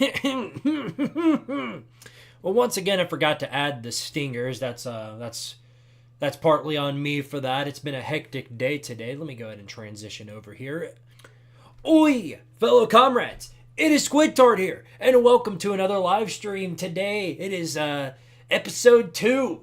Well, once again, I forgot to add the stingers. That's partly on me for that. It's been a hectic day today. Let me go ahead and transition over here. Oi, fellow comrades! It is Squidtard here, and welcome to another live stream. Today it is episode 2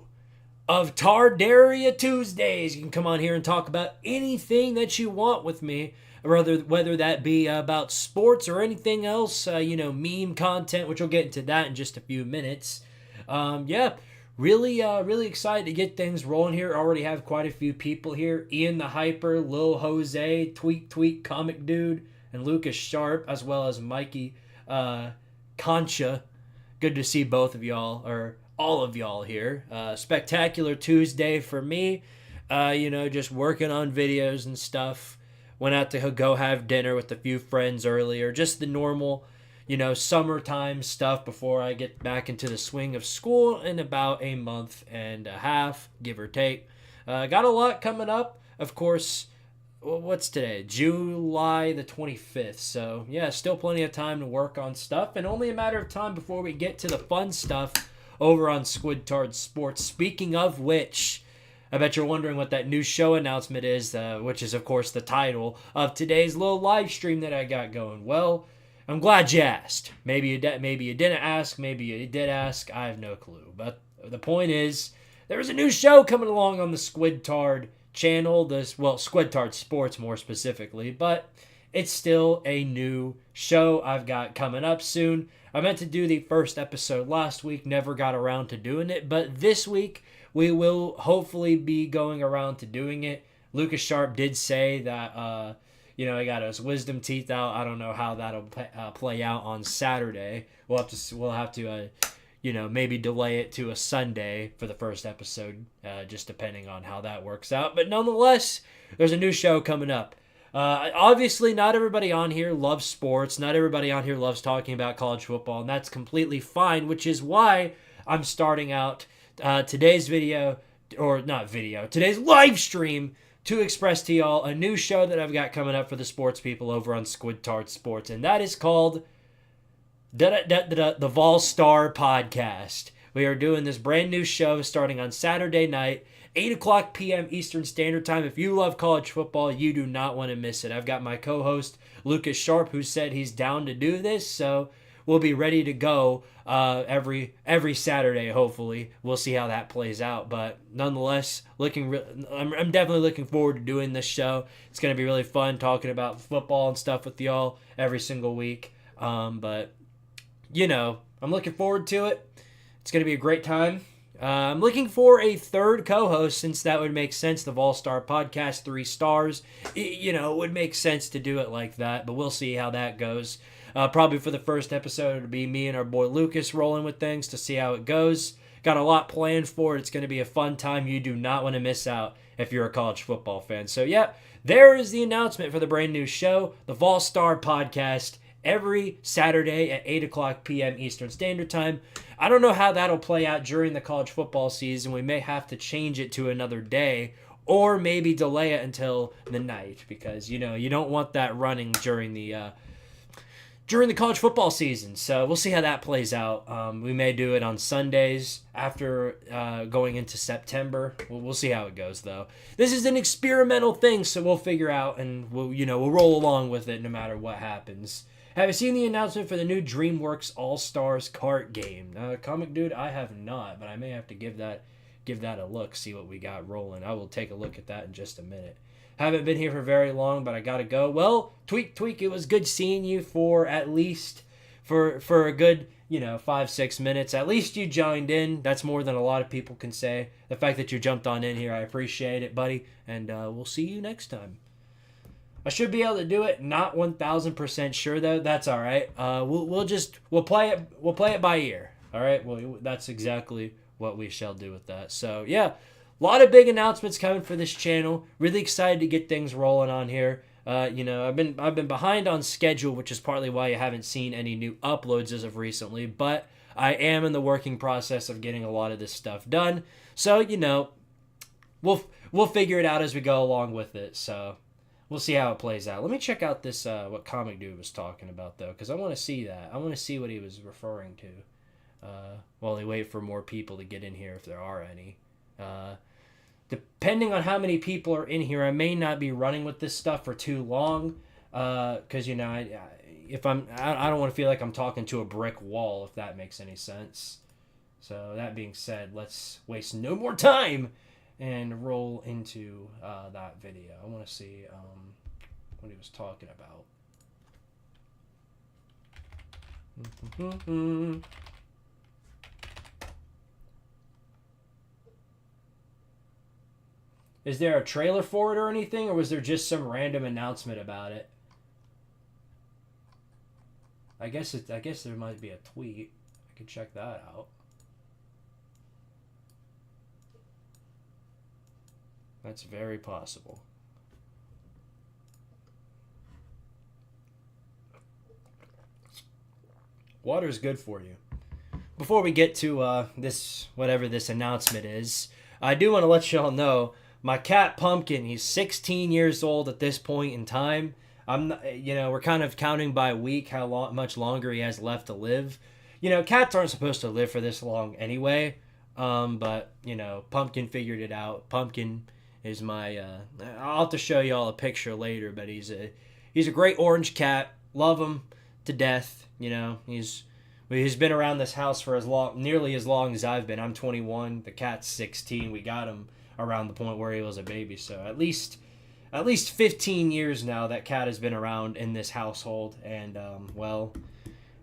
of Tardaria Tuesdays. You can come on here and talk about anything that you want with me, whether that be about sports or anything else, meme content, which we'll get into that in just a few minutes. Really excited to get things rolling here. Already have quite a few people here. Ian the Hyper, Lil Jose, Tweet, Comic Dude, and Lucas Sharp, as well as Mikey Concha. Good to see both of y'all, or all of y'all here. Spectacular Tuesday for me. Just working on videos and stuff. Went out to go have dinner with a few friends earlier. Just the normal, summertime stuff before I get back into the swing of school in about a month and a half, give or take. Got a lot coming up. Of course, what's today? July the 25th. So, yeah, still plenty of time to work on stuff. And only a matter of time before we get to the fun stuff over on Squidtard Sports. Speaking of which, I bet you're wondering what that new show announcement is, which is, of course, the title of today's little live stream that I got going. Well, I'm glad you asked. Maybe you didn't ask. Maybe you did ask. I have no clue. But the point is, there's a new show coming along on the Squidtard channel. Squidtard Sports more specifically. But it's still a new show I've got coming up soon. I meant to do the first episode last week. Never got around to doing it. But this week, we will hopefully be going around to doing it. Lucas Sharp did say that, he got his wisdom teeth out. I don't know how that'll play out on Saturday. We'll have to, maybe delay it to a Sunday for the first episode, just depending on how that works out. But nonetheless, there's a new show coming up. Obviously, not everybody on here loves sports. Not everybody on here loves talking about college football, and that's completely fine, which is why I'm starting out today's today's live stream to express to y'all a new show that I've got coming up for the sports people over on Squidtard Sports, and that is called the Vol Star Podcast. We are doing this brand new show starting on Saturday night, 8 o'clock p.m. Eastern Standard Time. If you love college football, you do not want to miss it. I've got my co-host, Lucas Sharp, who said he's down to do this, so we'll be ready to go every Saturday, hopefully. We'll see how that plays out. But nonetheless, I'm definitely looking forward to doing this show. It's going to be really fun talking about football and stuff with y'all every single week. But I'm looking forward to it. It's going to be a great time. I'm looking for a third co-host, since that would make sense. The Vol Star Podcast, 3 stars. It would make sense to do it like that, but we'll see how that goes. Probably for the first episode, it'll be me and our boy Lucas rolling with things to see how it goes. Got a lot planned for it. It's going to be a fun time. You do not want to miss out if you're a college football fan. So, yeah, there is the announcement for the brand new show, the Vol Star Podcast, every Saturday at 8 o'clock p.m. Eastern Standard Time. I don't know how that'll play out during the college football season. We may have to change it to another day, or maybe delay it until the night, because, you don't want that running during the college football season. So we'll see how that plays out. We may do it on Sundays after going into September. We'll see how it goes, though. This is an experimental thing, so we'll figure out, and we'll roll along with it no matter what happens. Have you seen the announcement for the new DreamWorks All-Stars kart game? Comic Dude, I have not, but I may have to give that a look, see what we got rolling. I will take a look at that in just a minute. Haven't been here for very long, but I gotta go. Well, Tweak, it was good seeing you for at least for a good, 5-6 minutes. At least you joined in. That's more than a lot of people can say. The fact that you jumped on in here, I appreciate it, buddy. And we'll see you next time. I should be able to do it. Not 1,000% sure though. That's all right. We'll play it by ear. All right. Well, that's exactly what we shall do with that. So yeah. A lot of big announcements coming for this channel. Really excited to get things rolling on here. I've been behind on schedule, which is partly why you haven't seen any new uploads as of recently. But I am in the working process of getting a lot of this stuff done. So we'll figure it out as we go along with it. So we'll see how it plays out. Let me check out this what comic dude was talking about though, because I want to see that. I want to see what he was referring to. While they wait for more people to get in here, if there are any. Depending on how many people are in here, I may not be running with this stuff for too long. Because if I don't want to feel like I'm talking to a brick wall, if that makes any sense. So that being said, let's waste no more time and roll into that video. I want to see what he was talking about. Is there a trailer for it or anything, or was there just some random announcement about it? I guess there might be a tweet. I could check that out. That's very possible. Water is good for you. Before we get to this, whatever this announcement is, I do want to let y'all know my cat Pumpkin. He's 16 years old at this point in time. We're kind of counting by week how much longer he has left to live. Cats aren't supposed to live for this long anyway. But Pumpkin figured it out. Pumpkin is my. I'll have to show y'all a picture later, but he's a great orange cat. Love him to death. He's been around this house for nearly as long as I've been. I'm 21. The cat's 16. We got him around the point where he was a baby. So at least 15 years now that cat has been around in this household. And,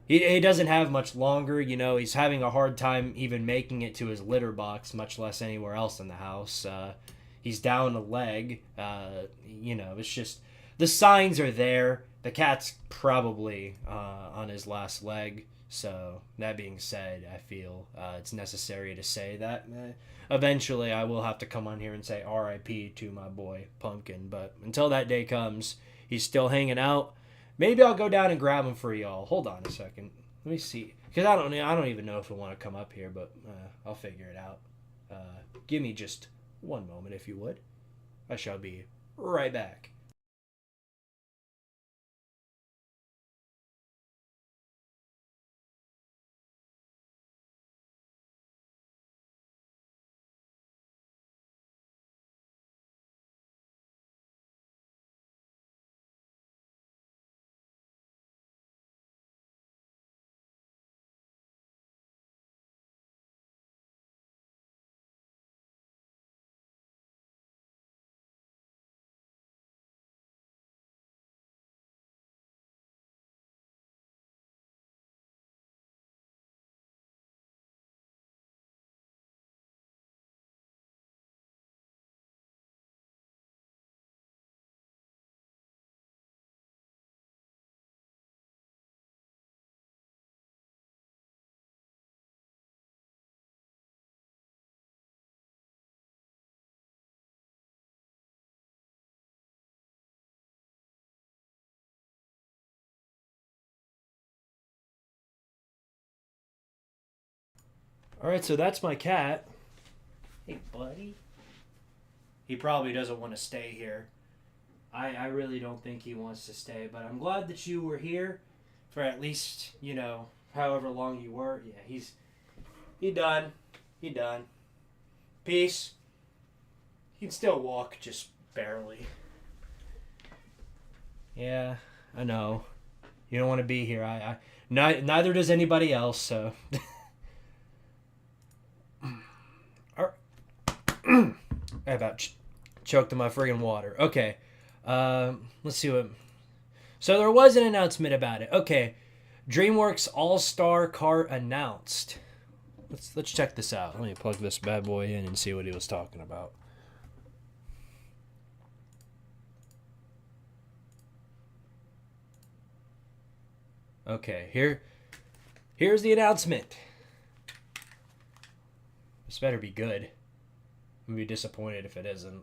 he doesn't have much longer. He's having a hard time even making it to his litter box, much less anywhere else in the house. He's down a leg. It's just the signs are there. The cat's probably on his last leg. So that being said, I feel it's necessary to say that eventually I will have to come on here and say R.I.P. to my boy Pumpkin. But until that day comes, he's still hanging out. Maybe I'll go down and grab him for y'all. Hold on a second. Let me see, because I don't even know if I want to come up here, but I'll figure it out. Give me just one moment, if you would. I shall be right back. All right, so that's my cat. Hey, buddy. He probably doesn't want to stay here. I really don't think he wants to stay, but I'm glad that you were here for at least, however long you were. Yeah, he done. He done. Peace. He can still walk, just barely. Yeah, I know. You don't want to be here. Neither does anybody else, so. I about choked on my friggin' water. Okay. Let's see what. So there was an announcement about it. Okay. DreamWorks All-Star Kart announced. Let's check this out. Let me plug this bad boy in and see what he was talking about. Okay, here's the announcement. This better be good. I'm gonna be disappointed if it isn't.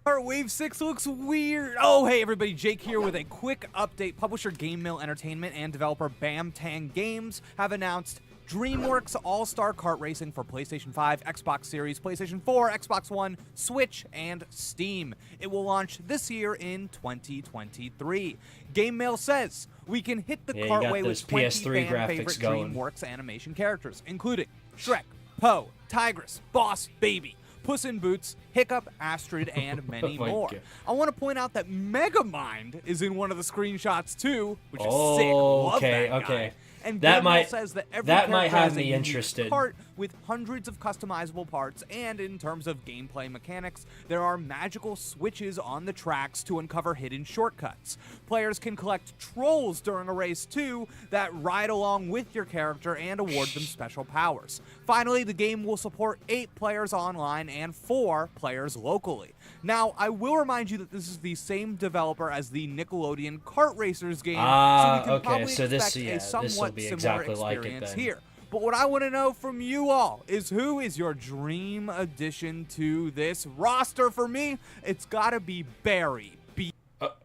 Wave 6 looks weird. Oh, hey everybody, Jake here with a quick update. Publisher Game Mill Entertainment and developer Bam Games have announced DreamWorks All-Star Kart Racing for PlayStation 5, Xbox Series, PlayStation 4, Xbox One, Switch, and Steam. It will launch this year in 2023. Game Mail says we can hit the cartway with 20 fan-favorite DreamWorks animation characters, including Shrek, Poe, Tigress, Boss Baby, Puss in Boots, Hiccup, Astrid, and many more. God. I want to point out that Megamind is in one of the screenshots too, which is sick. Love that guy. And that might says that every might have me interested. Part with hundreds of customizable parts, and in terms of gameplay mechanics, there are magical switches on the tracks to uncover hidden shortcuts. Players can collect trolls during a race too that ride along with your character and award them special powers. Finally, the game will support 8 players online and 4 players locally. Now, I will remind you that this is the same developer as the Nickelodeon Kart Racers game, so we can probably expect a somewhat similar experience here. But what I want to know from you all is, who is your dream addition to this roster? For me, it's got to be Barry.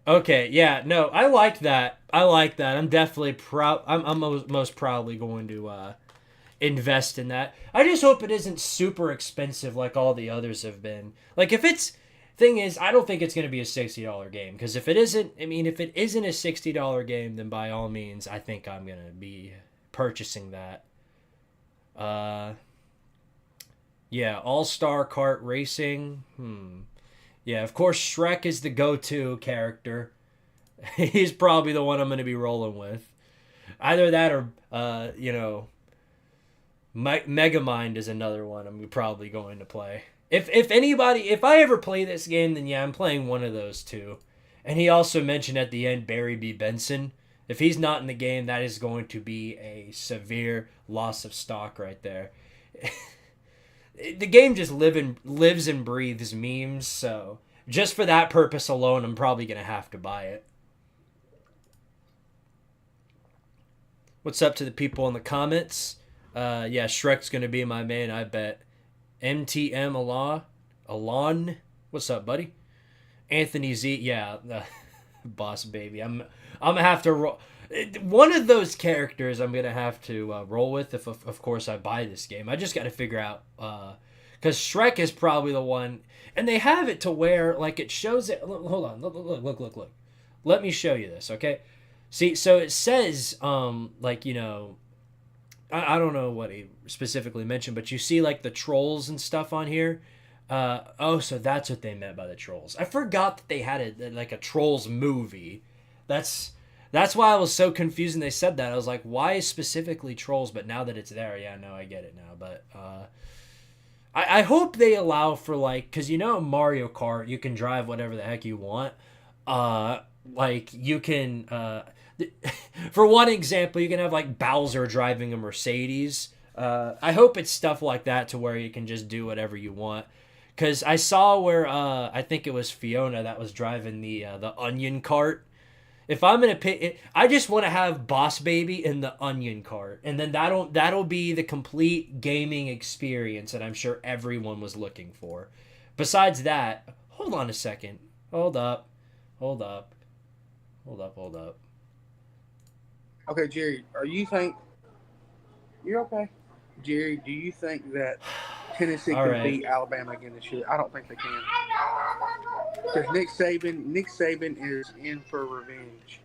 Okay, yeah, no, I like that. I'm definitely proud. I'm most proudly going to invest in that. I just hope it isn't super expensive like all the others have been. Like, if it's... Thing is, I don't think it's going to be a $60 game, because if it isn't a $60 game, then by all means, I think I'm going to be purchasing that. Yeah, All-Star Kart Racing. Yeah, of course, Shrek is the go-to character. He's probably the one I'm going to be rolling with. Either that or, Megamind is another one I'm probably going to play. If I ever play this game, then yeah, I'm playing one of those two. And he also mentioned at the end Barry B. Benson. If he's not in the game, that is going to be a severe loss of stock right there. The game just lives and breathes memes, so just for that purpose alone, I'm probably going to have to buy it. What's up to the people in the comments? Yeah, Shrek's going to be my main, I bet. MTM Alon, what's up, buddy? Anthony Z, yeah, Boss Baby. I'm gonna have to roll one of those characters. I'm gonna have to roll with if, of course, I buy this game. I just got to figure out because Shrek is probably the one, and they have it to where like it shows it. Hold on, look. Let me show you this, okay? See, so it says I don't know what he specifically mentioned, but you see like the trolls and stuff on here. So that's what they meant by the trolls. I forgot that they had a trolls movie. That's why I was so confused when they said that. I was like, why specifically trolls? But now that it's there, yeah, no, I get it now. But I hope they allow for because Mario Kart, you can drive whatever the heck you want. You can. For one example, you can have Bowser driving a Mercedes. I hope it's stuff like that to where you can just do whatever you want. Because I saw where I think it was Fiona that was driving the onion cart. If I'm gonna pick it, I just want to have Boss Baby in the onion cart, and then that'll be the complete gaming experience that I'm sure everyone was looking for. Besides that, hold on a second. Hold up. Okay, Jerry, you're okay? Jerry, do you think that Tennessee can beat Alabama again this year? I don't think they can. Because Nick Saban is in for revenge.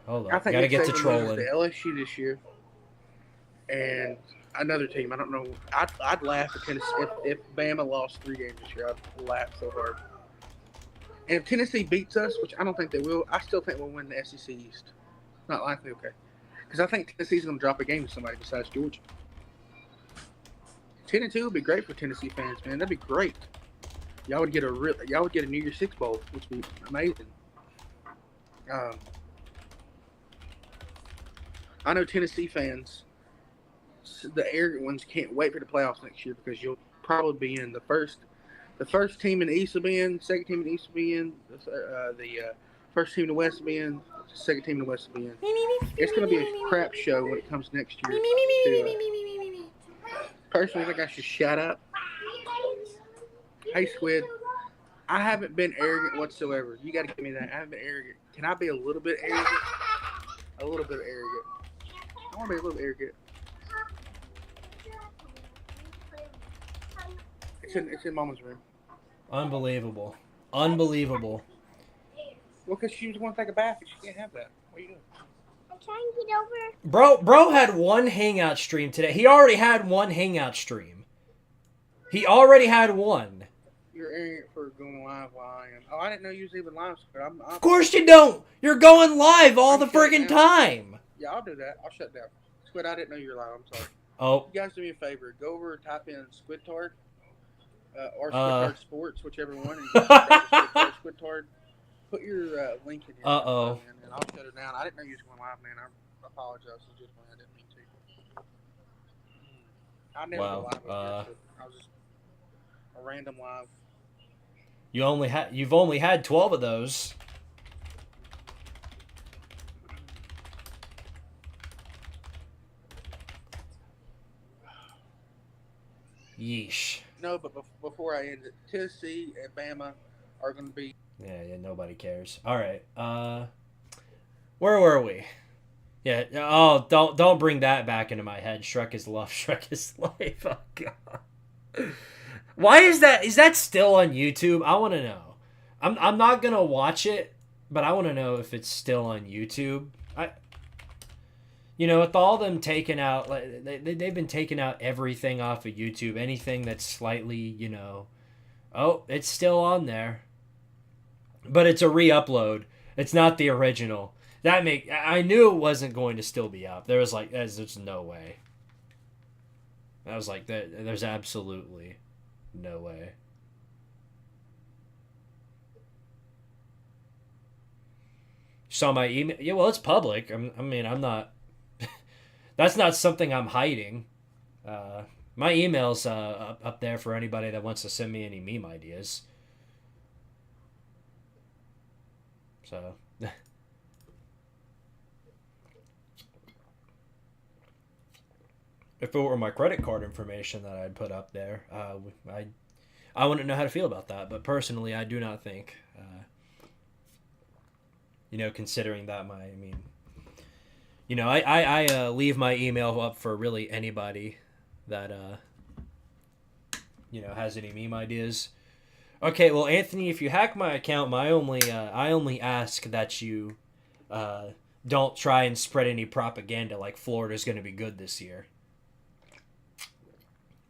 Hold on. I think Gotta Nick get Saban to trolling. loses to LSU this year, and another team. I don't know. I'd laugh at Tennessee if Bama lost 3 games this year. I'd laugh so hard. And if Tennessee beats us, which I don't think they will, I still think we'll win the SEC East. Not likely, okay. Because I think Tennessee's going to drop a game to somebody besides Georgia. 10-2 would be great for Tennessee fans, man. That'd be great. Y'all would get a New Year's Six bowl, which would be amazing. I know Tennessee fans, the arrogant ones, can't wait for the playoffs next year because you'll probably be in the first team in the East will be in, second team in the East will be in, the first team in the West will be in, second team in the West will be in. It's going to be a crap show when it comes next year. Personally, I think I should shut up. Hey, Squid. I haven't been arrogant whatsoever. You got to give me that. I haven't been arrogant. Can I be a little bit arrogant? A little bit arrogant. I want to be a little arrogant. It's in Mama's room. Unbelievable. Unbelievable. Well, because she was going to take a bath and she can't have that. What are you doing? I'm trying to get over. Bro had one hangout stream today. He already had one hangout stream. He already had one. You're arrogant for going live while I am. Oh, I didn't know you was even live. Of course you don't. You're going live all the friggin' time. Yeah, I'll do that. I'll shut down. Squid, I didn't know you were live. I'm sorry. Oh. You guys do me a favor. Go over and type in Squidtard or Squidtard Sports, whichever one. And Squidtard. Put your link in here. Uh-oh. And I'll shut it down. I didn't know you was going live, man. I apologize. I didn't mean to. I never go live over here, so I was just a random live. You've only had 12 of those. Yeesh. No, but before I end it, Tennessee and Bama are going to be. Yeah, nobody cares. All right. Where were we? Yeah. Oh, don't bring that back into my head. Shrek is love. Shrek is life. Oh God. Why is that? Is that still on YouTube? I want to know. I'm not gonna watch it, but I want to know if it's still on YouTube. With all them taking out, like they've been taking out everything off of YouTube. Anything that's slightly, oh, it's still on there, but it's a re-upload. It's not the original. I knew it wasn't going to still be up. There was like, there's no way. I was like, there's absolutely no way. Saw my email. Yeah, well, it's public. I'm not. That's not something I'm hiding. My email's up there for anybody that wants to send me any meme ideas. So. If it were my credit card information that I'd put up there, I wouldn't know how to feel about that. But personally, I do not think, considering that I leave my email up for really anybody that, has any meme ideas. Okay, well, Anthony, if you hack my account, I only ask that you don't try and spread any propaganda like Florida's going to be good this year.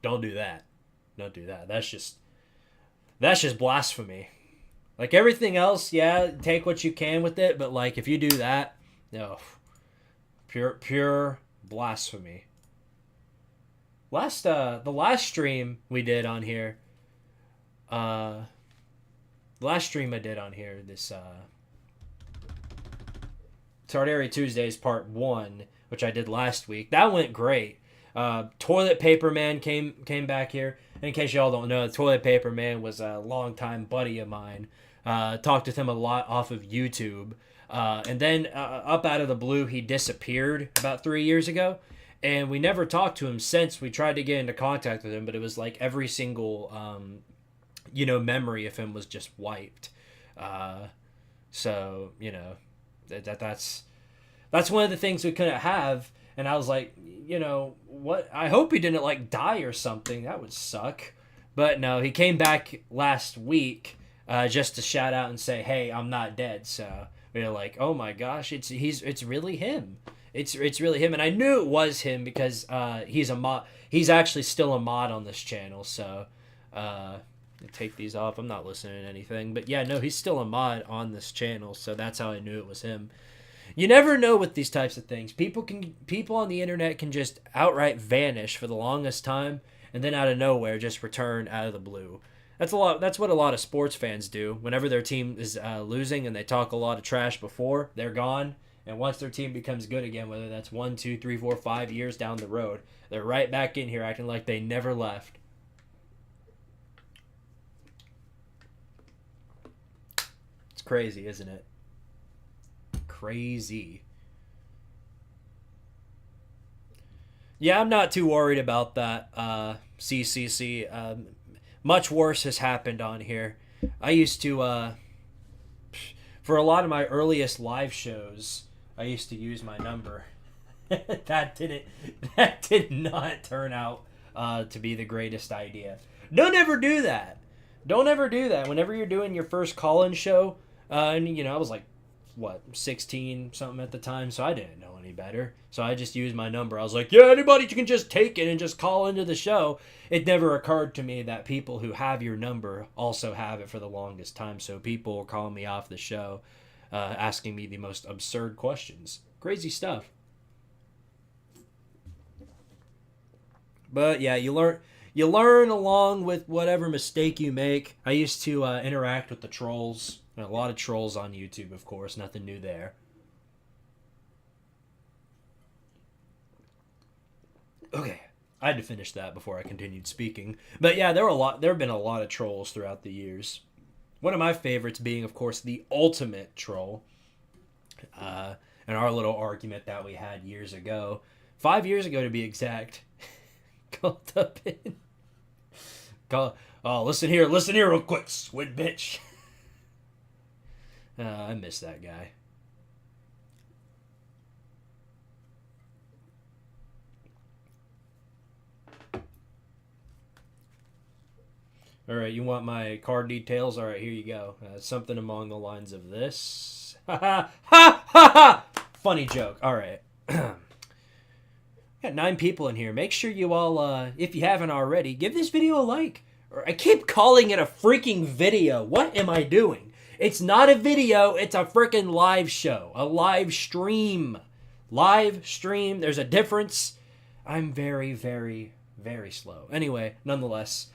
Don't do that. Don't do that. That's just blasphemy. Like everything else, yeah, take what you can with it, but like if you do that, no. Pure blasphemy. The last stream we did on here, the last stream I did on here, this Tardaria Tuesdays Part 1, which I did last week, that went great. Toilet Paper Man came back here. In case y'all don't know, Toilet Paper Man was a longtime buddy of mine. Talked with him a lot off of YouTube. And then up out of the blue, he disappeared about 3 years ago. And we never talked to him since. We tried to get into contact with him, but it was like every single, memory of him was just wiped. So, that's one of the things we couldn't have. And I was like, what? I hope he didn't like die or something. That would suck. But no, he came back last week just to shout out and say, "Hey, I'm not dead." So we were like, "Oh my gosh, it's really him. It's really him." And I knew it was him because he's a mod. He's actually still a mod on this channel. So take these off. I'm not listening to anything. But yeah, no, he's still a mod on this channel. So that's how I knew it was him. You never know with these types of things. People on the internet can just outright vanish for the longest time, and then out of nowhere just return out of the blue. That's what a lot of sports fans do. Whenever their team is losing and they talk a lot of trash before, they're gone. And once their team becomes good again, whether that's 1, 2, 3, 4, 5 years down the road, they're right back in here acting like they never left. It's crazy, isn't it? Crazy. Yeah, I'm not too worried about that, CCC. Much worse has happened on here. I used to, for a lot of my earliest live shows, I used to use my number. that did not turn out to be the greatest idea. Don't ever do that. Don't ever do that. Whenever you're doing your first call-in show, and I was like, 16 something at the time, so I didn't know any better. So I just used my number. I was like, yeah, anybody, you can just take it and just call into the show. It never occurred to me that people who have your number also have it for the longest time. So people were calling me off the show, asking me the most absurd questions. Crazy stuff. But yeah, you learn along with whatever mistake you make. I used to interact with the trolls. A lot of trolls on YouTube, of course. Nothing new there. Okay, I had to finish that before I continued speaking. But yeah, there have been a lot of trolls throughout the years. One of my favorites being, of course, the ultimate troll. And our little argument that we had years ago. 5 years ago, to be exact. Called up in. Oh, listen here real quick, squid bitch. I miss that guy. All right, you want my card details? All right, here you go. Something along the lines of this. Ha ha ha ha ha! Funny joke. All right. Got 9 people in here. Make sure you all, if you haven't already, give this video a like. I keep calling it a freaking video. What am I doing? It's not a video. It's a freaking live show. A live stream. Live stream. There's a difference. I'm very, very, very slow. Anyway, nonetheless,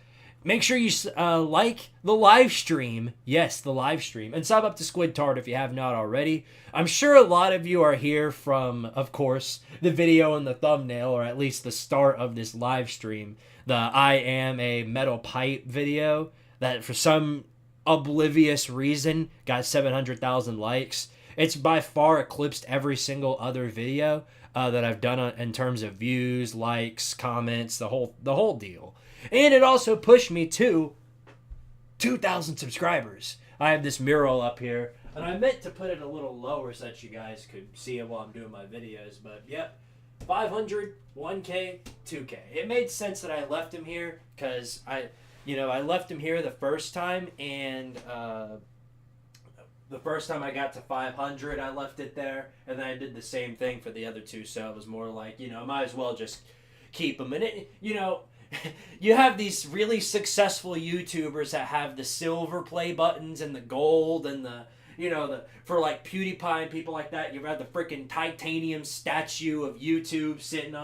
make sure you like the live stream. Yes, the live stream. And sub up to Squidtard if you have not already. I'm sure a lot of you are here from, of course, the video and the thumbnail, or at least the start of this live stream. The I am a metal pipe video that for some oblivious reason got 700,000 likes. It's by far eclipsed every single other video that I've done in terms of views, likes, comments, the whole deal. And it also pushed me to 2,000 subscribers. I have this mural up here, and I meant to put it a little lower so that you guys could see it while I'm doing my videos, but yep. 500, 1K, 2K. It made sense that I left him here because I left him here the first time, and the first time I got to 500, I left it there, and then I did the same thing for the other two, so it was more like, I might as well just keep them. And you have these really successful YouTubers that have the silver play buttons and the gold and for like PewDiePie and people like that, you have the freaking titanium statue of YouTube sitting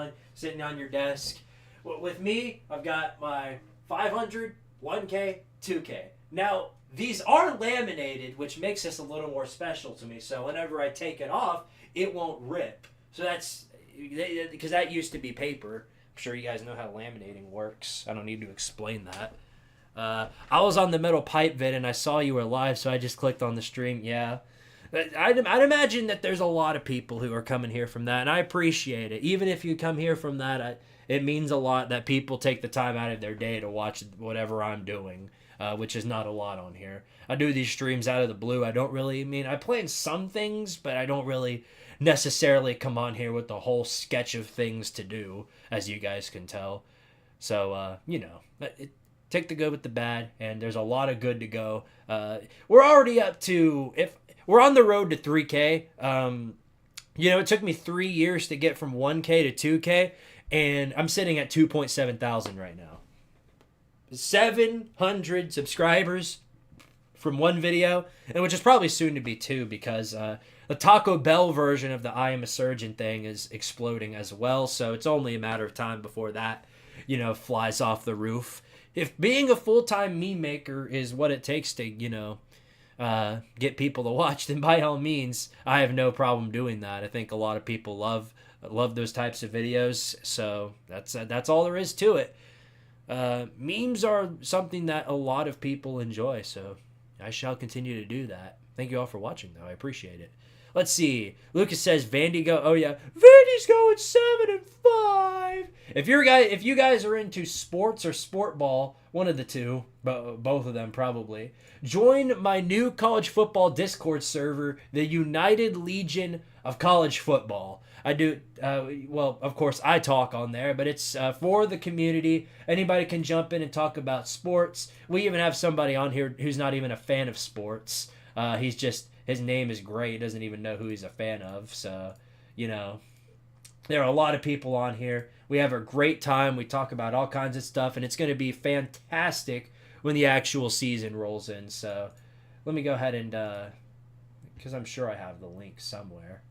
on your desk. With me, I've got my 500, 1K, 2K. Now, these are laminated, which makes this a little more special to me. So whenever I take it off, it won't rip. So that's because that used to be paper. I'm sure you guys know how laminating works. I don't need to explain that. I was on the metal pipe vid and I saw you were live, so I just clicked on the stream. Yeah. I'd imagine that there's a lot of people who are coming here from that, and I appreciate it. Even if you come here from that, it means a lot that people take the time out of their day to watch whatever I'm doing, which is not a lot on here. I do these streams out of the blue. I plan some things, but I don't really necessarily come on here with the whole sketch of things to do, as you guys can tell. So, take the good with the bad, and there's a lot of good to go. We're already up to, if we're on the road to 3K. It took me 3 years to get from 1K to 2K, and I'm sitting at 2.7 thousand right now. 700 subscribers from one video, and which is probably soon to be 2 because the Taco Bell version of the I Am a Surgeon thing is exploding as well, so it's only a matter of time before that, flies off the roof. If being a full-time meme maker is what it takes to, get people to watch, then by all means, I have no problem doing that. I think a lot of people love those types of videos, so that's all there is to it. Memes are something that a lot of people enjoy, so I shall continue to do that. Thank you all for watching, though. I appreciate it. Let's see. Lucas says, Vandy go. Oh, yeah. Vandy Vandy's going 7-5. If you guys are into sports or sport ball, one of the two, both of them probably, join my new college football Discord server, the United Legion of College Football. I do, well, of course, I talk on there, but it's for the community. Anybody can jump in and talk about sports. We even have somebody on here who's not even a fan of sports. His name is great. He doesn't even know who he's a fan of. So, there are a lot of people on here. We have a great time. We talk about all kinds of stuff, and it's going to be fantastic when the actual season rolls in. So let me go ahead and, because I'm sure I have the link somewhere.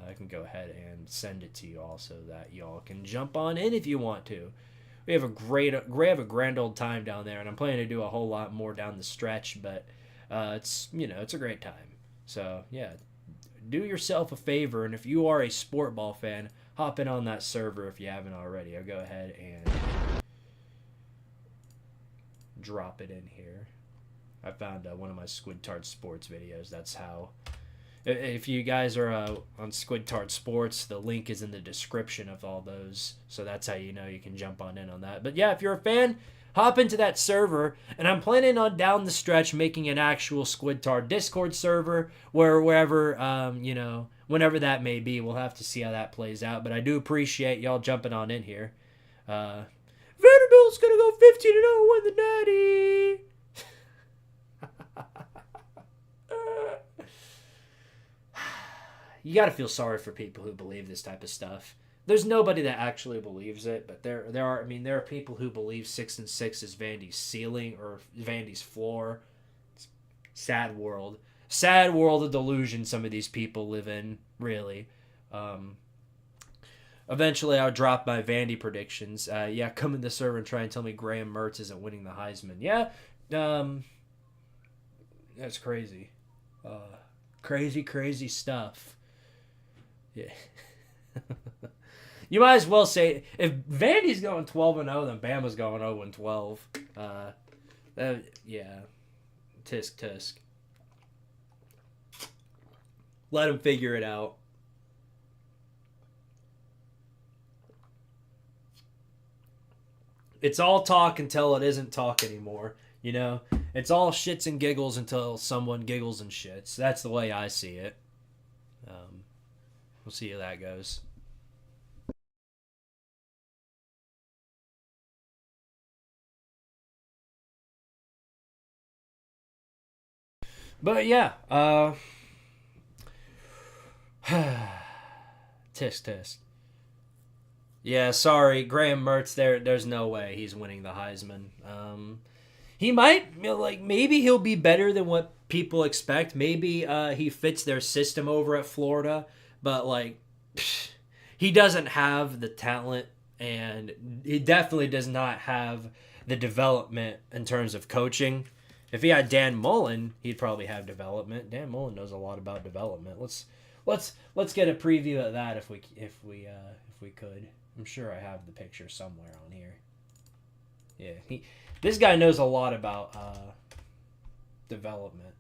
I can go ahead and send it to you all so that y'all can jump on in if you want to. We have a grand old time down there, and I'm planning to do a whole lot more down the stretch, but it's a great time. So yeah, do yourself a favor, and if you are a sport ball fan, hop in on that server if you haven't already. I'll go ahead and drop it in here. I found one of my Squidtard Sports videos. That's how. If you guys are on Squidtard Sports, the link is in the description of all those. So that's how you can jump on in on that. But yeah, if you're a fan, hop into that server. And I'm planning on down the stretch making an actual Squidtard Discord server wherever, whenever that may be. We'll have to see how that plays out. But I do appreciate y'all jumping on in here. Vanderbilt's going to go 15-0 win the Natty. You got to feel sorry for people who believe this type of stuff. There's nobody that actually believes it, but there are people who believe 6-6 is Vandy's ceiling or Vandy's floor. It's sad world of delusion some of these people live in, really. Eventually I'll drop my Vandy predictions. Come in the server and try and tell me Graham Mertz isn't winning the Heisman. Yeah, that's crazy. Crazy stuff. Yeah. You might as well say, if Vandy's going 12-0, then Bama's going 0-12. Yeah. Tisk. Let him figure it out. It's all talk until it isn't talk anymore. It's all shits and giggles until someone giggles and shits. That's the way I see it. We'll see how that goes. But yeah, tisk. Yeah, sorry, Graham Mertz. There's no way he's winning the Heisman. He might, maybe he'll be better than what people expect. Maybe he fits their system over at Florida, but he doesn't have the talent, and he definitely does not have the development in terms of coaching. If he had Dan Mullen, he'd probably have development. Dan Mullen knows a lot about development. Let's get a preview of that if we could. I'm sure I have the picture somewhere on here. Yeah, this guy knows a lot about development.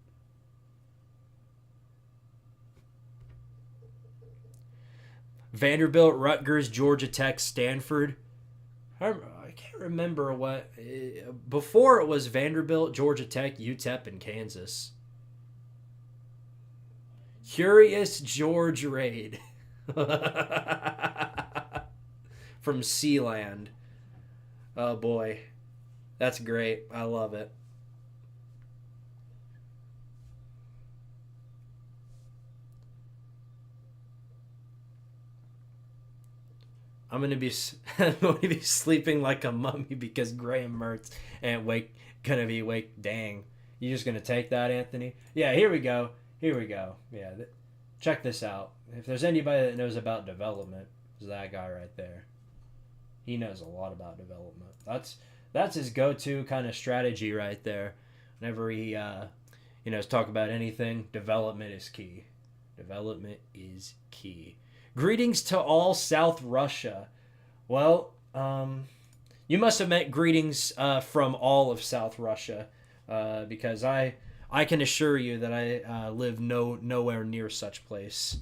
Vanderbilt, Rutgers, Georgia Tech, Stanford. I can't remember what. Before it was Vanderbilt, Georgia Tech, UTEP, and Kansas. Curious George Raid. From Sealand. Oh boy. That's great. I love it. I'm gonna be sleeping like a mummy because Graham Mertz ain't gonna be awake. Dang, you just gonna take that, Anthony? Yeah, here we go. Yeah, check this out. If there's anybody that knows about development, it's that guy right there. He knows a lot about development. That's his go-to kind of strategy right there. Whenever he is talk about anything, development is key. Development is key. Greetings to all South Russia. Well, you must have meant greetings from all of South Russia, because I can assure you that I live nowhere near such place.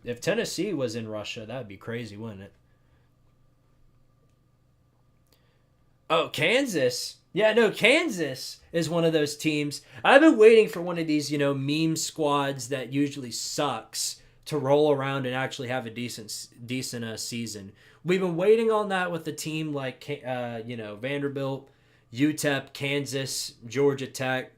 If Tennessee was in Russia, that'd be crazy, wouldn't it? Oh, Kansas. Yeah, no, Kansas is one of those teams. I've been waiting for one of these, meme squads that usually sucks to roll around and actually have a decent season. We've been waiting on that with a team like, Vanderbilt, UTEP, Kansas, Georgia Tech.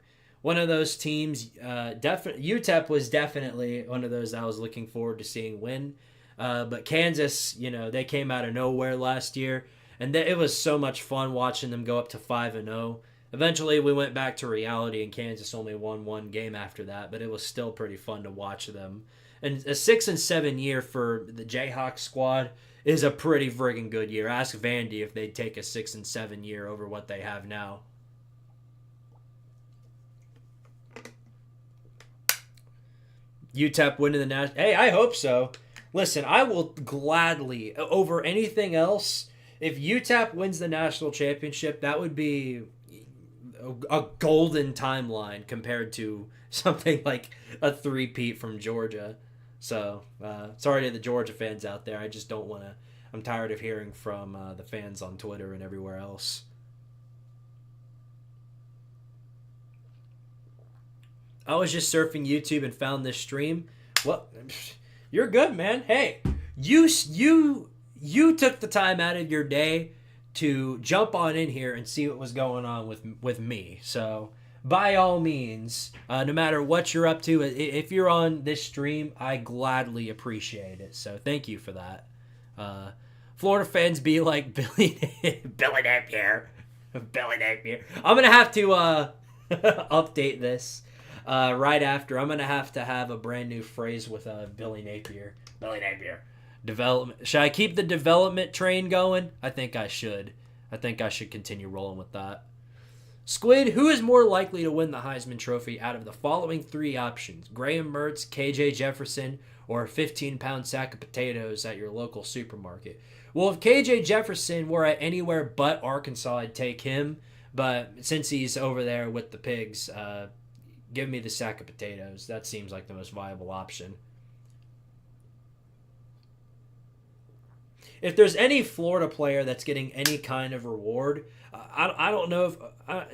One of those teams, UTEP was definitely one of those I was looking forward to seeing win. But Kansas, they came out of nowhere last year. And it was so much fun watching them go up to 5-0. Eventually, we went back to reality, and Kansas only won one game after that. But it was still pretty fun to watch them. And a 6-7 year for the Jayhawks squad is a pretty friggin' good year. Ask Vandy if they'd take a 6-7 year over what they have now. UTEP winning the national. Hey, I hope so. Listen, I will gladly, over anything else. If UTEP wins the national championship, that would be a golden timeline compared to something like a three-peat from Georgia. So, sorry to the Georgia fans out there. I just don't want to. I'm tired of hearing from the fans on Twitter and everywhere else. I was just surfing YouTube and found this stream. Well, you're good, man. Hey, you took the time out of your day to jump on in here and see what was going on with me. So, by all means, no matter what you're up to, if you're on this stream, I gladly appreciate it. So, thank you for that. Florida fans be like Billy Napier. Billy Napier. I'm going to have to update this right after. I'm going to have a brand new phrase with Billy Napier. Billy Napier. Development. Should I keep the development train going? I think I should. I think I should continue rolling with that. Squid, who is more likely to win the Heisman Trophy out of the following three options? Graham Mertz, KJ Jefferson, or a 15-pound sack of potatoes at your local supermarket? Well, if KJ Jefferson were at anywhere but Arkansas, I'd take him. But since he's over there with the pigs, give me the sack of potatoes. That seems like the most viable option. If there's any Florida player that's getting any kind of reward, I don't know if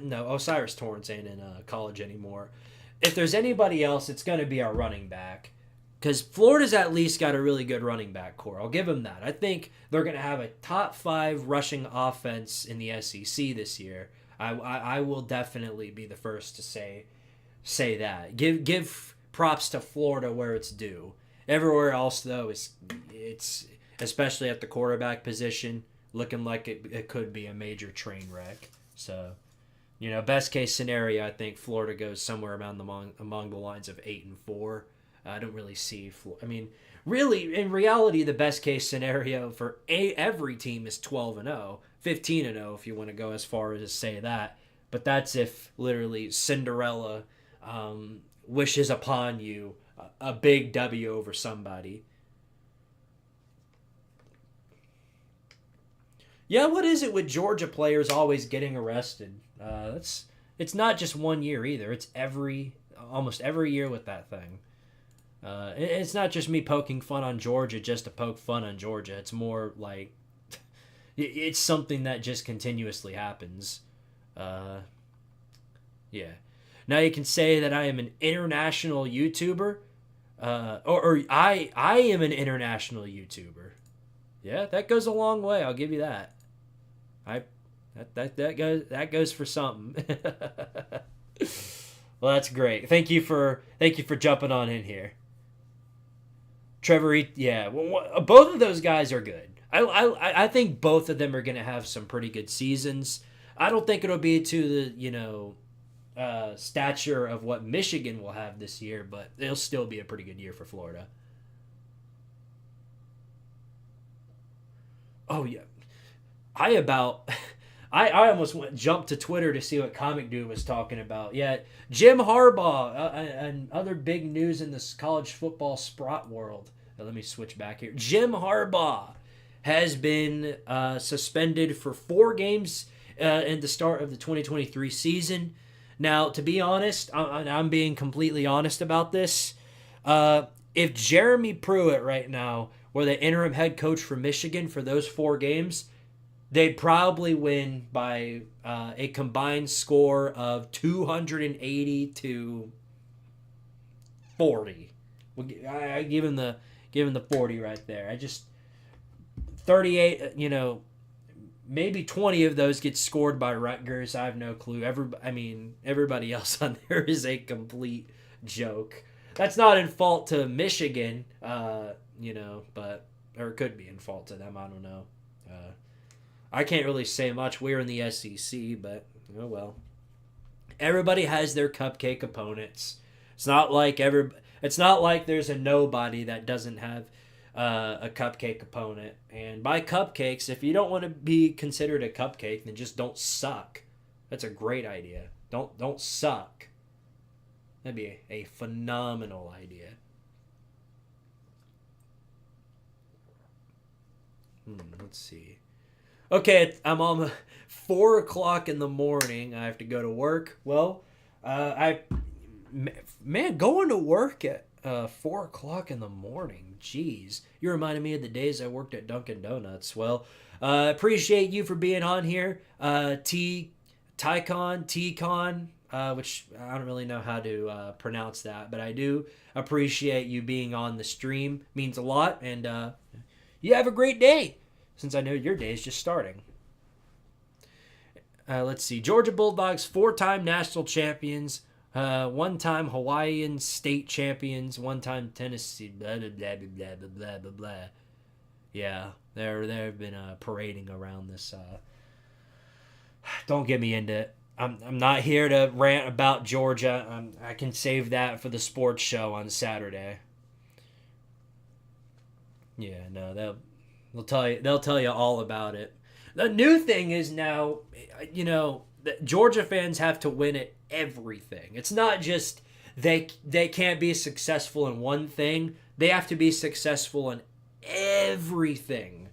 no, Osiris Torrance ain't in college anymore. If there's anybody else, it's going to be our running back, because Florida's at least got a really good running back core. I'll give them that. I think they're going to have a top 5 rushing offense in the SEC this year. I will definitely be the first to say that. Give props to Florida where it's due. Everywhere else though it's especially at the quarterback position, looking like it could be a major train wreck. So, best case scenario, I think Florida goes somewhere around among the lines of 8-4. I don't really see. Really, in reality, the best case scenario for every team is 12-0, 15-0 if you want to go as far as to say that. But that's if literally Cinderella wishes upon you a big W over somebody. Yeah, what is it with Georgia players always getting arrested? It's not just one year either. It's almost every year with that thing. It's not just me poking fun on Georgia just to poke fun on Georgia. It's more like it's something that just continuously happens. Yeah. Now you can say that I am an international YouTuber, or I am an international YouTuber. Yeah, that goes a long way. I'll give you that. That goes for something. Well, that's great. Thank you for jumping on in here. Trevor, yeah, both of those guys are good. I think both of them are going to have some pretty good seasons. I don't think it'll be to the stature of what Michigan will have this year, but it'll still be a pretty good year for Florida. Oh yeah, I almost jumped to Twitter to see what Comic Dude was talking about. Yeah, Jim Harbaugh and other big news in this college football sprot world. Now, let me switch back here. Jim Harbaugh has been suspended for 4 games in the start of the 2023 season. Now, to be honest, I'm being completely honest about this. if Jeremy Pruitt right now were the interim head coach for Michigan for those 4 games, they'd probably win by a combined score of 280 to 40. I give him the 40 right there. I just 38. Maybe 20 of those get scored by Rutgers. I have no clue. Everybody else on there is a complete joke. That's not in fault to Michigan, but or it could be in fault to them. I don't know. I can't really say much. We're in the SEC, but oh well. Everybody has their cupcake opponents. It's not like there's a nobody that doesn't have a cupcake opponent. And by cupcakes, if you don't want to be considered a cupcake, then just don't suck. That's a great idea. Don't suck. That'd be a phenomenal idea. Let's see. Okay, I'm on 4 o'clock in the morning. I have to go to work. Well, going to work at 4 o'clock in the morning. Jeez. You reminded me of the days I worked at Dunkin' Donuts. Well, appreciate you for being on here. T-Con, which I don't really know how to pronounce that, but I do appreciate you being on the stream. Means a lot, and you have a great day, since I know your day is just starting. Let's see. Georgia Bulldogs, 4-time national champions, 1-time Hawaiian state champions, 1-time Tennessee, blah, blah, blah, blah, blah, blah, blah, blah. Yeah, they've been parading around this. Don't get me into it. I'm not here to rant about Georgia. I can save that for the sports show on Saturday. Yeah, no, they'll tell you all about it. The new thing is now, that Georgia fans have to win at everything. It's not just they can't be successful in one thing. They have to be successful in everything.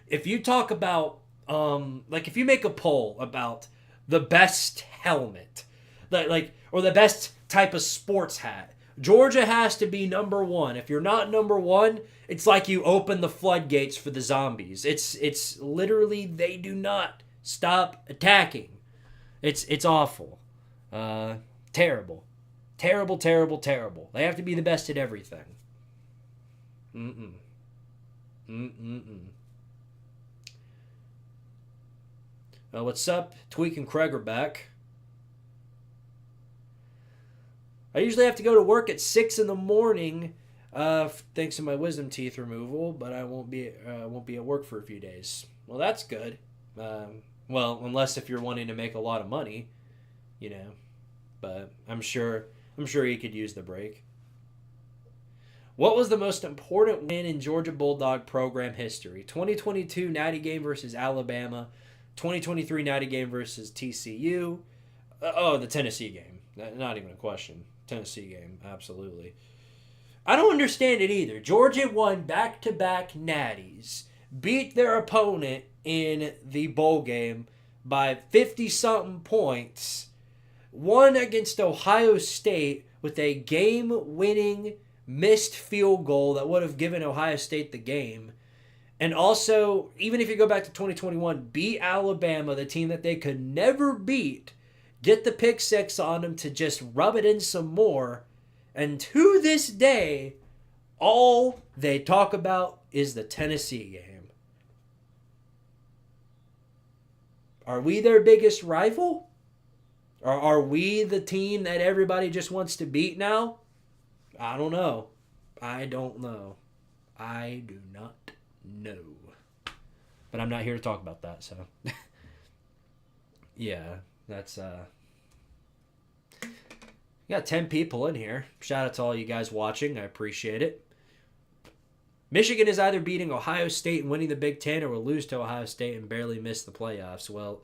If you talk about if you make a poll about the best helmet, or the best type of sports hat, Georgia has to be number 1. If you're not number 1, it's like you open the floodgates for the zombies. It's literally, they do not stop attacking. It's awful. Terrible. Terrible, terrible, terrible. They have to be the best at everything. What's up? Tweak and Craig are back. I usually have to go to work at 6 in the morning, thanks to my wisdom teeth removal, but I won't be at work for a few days. Well, that's good. Well, unless if you're wanting to make a lot of money, But I'm sure you could use the break. What was the most important win in Georgia Bulldog program history? 2022 Natty game versus Alabama. 2023 Natty game versus TCU. The Tennessee game. Not even a question. Tennessee game, absolutely. I don't understand it either. Georgia won back-to-back natties, beat their opponent in the bowl game by 50-something points, won against Ohio State with a game-winning missed field goal that would have given Ohio State the game, and also, even if you go back to 2021, beat Alabama, the team that they could never beat, get the pick 6 on them to just rub it in some more. And to this day, all they talk about is the Tennessee game. Are we their biggest rival? Or are we the team that everybody just wants to beat now? I don't know. I don't know. I do not know. But I'm not here to talk about that, so. Yeah, that's we got 10 people in here. Shout out to all you guys watching. I appreciate it. Michigan is either beating Ohio State and winning the Big Ten, or will lose to Ohio State and barely miss the playoffs. Well,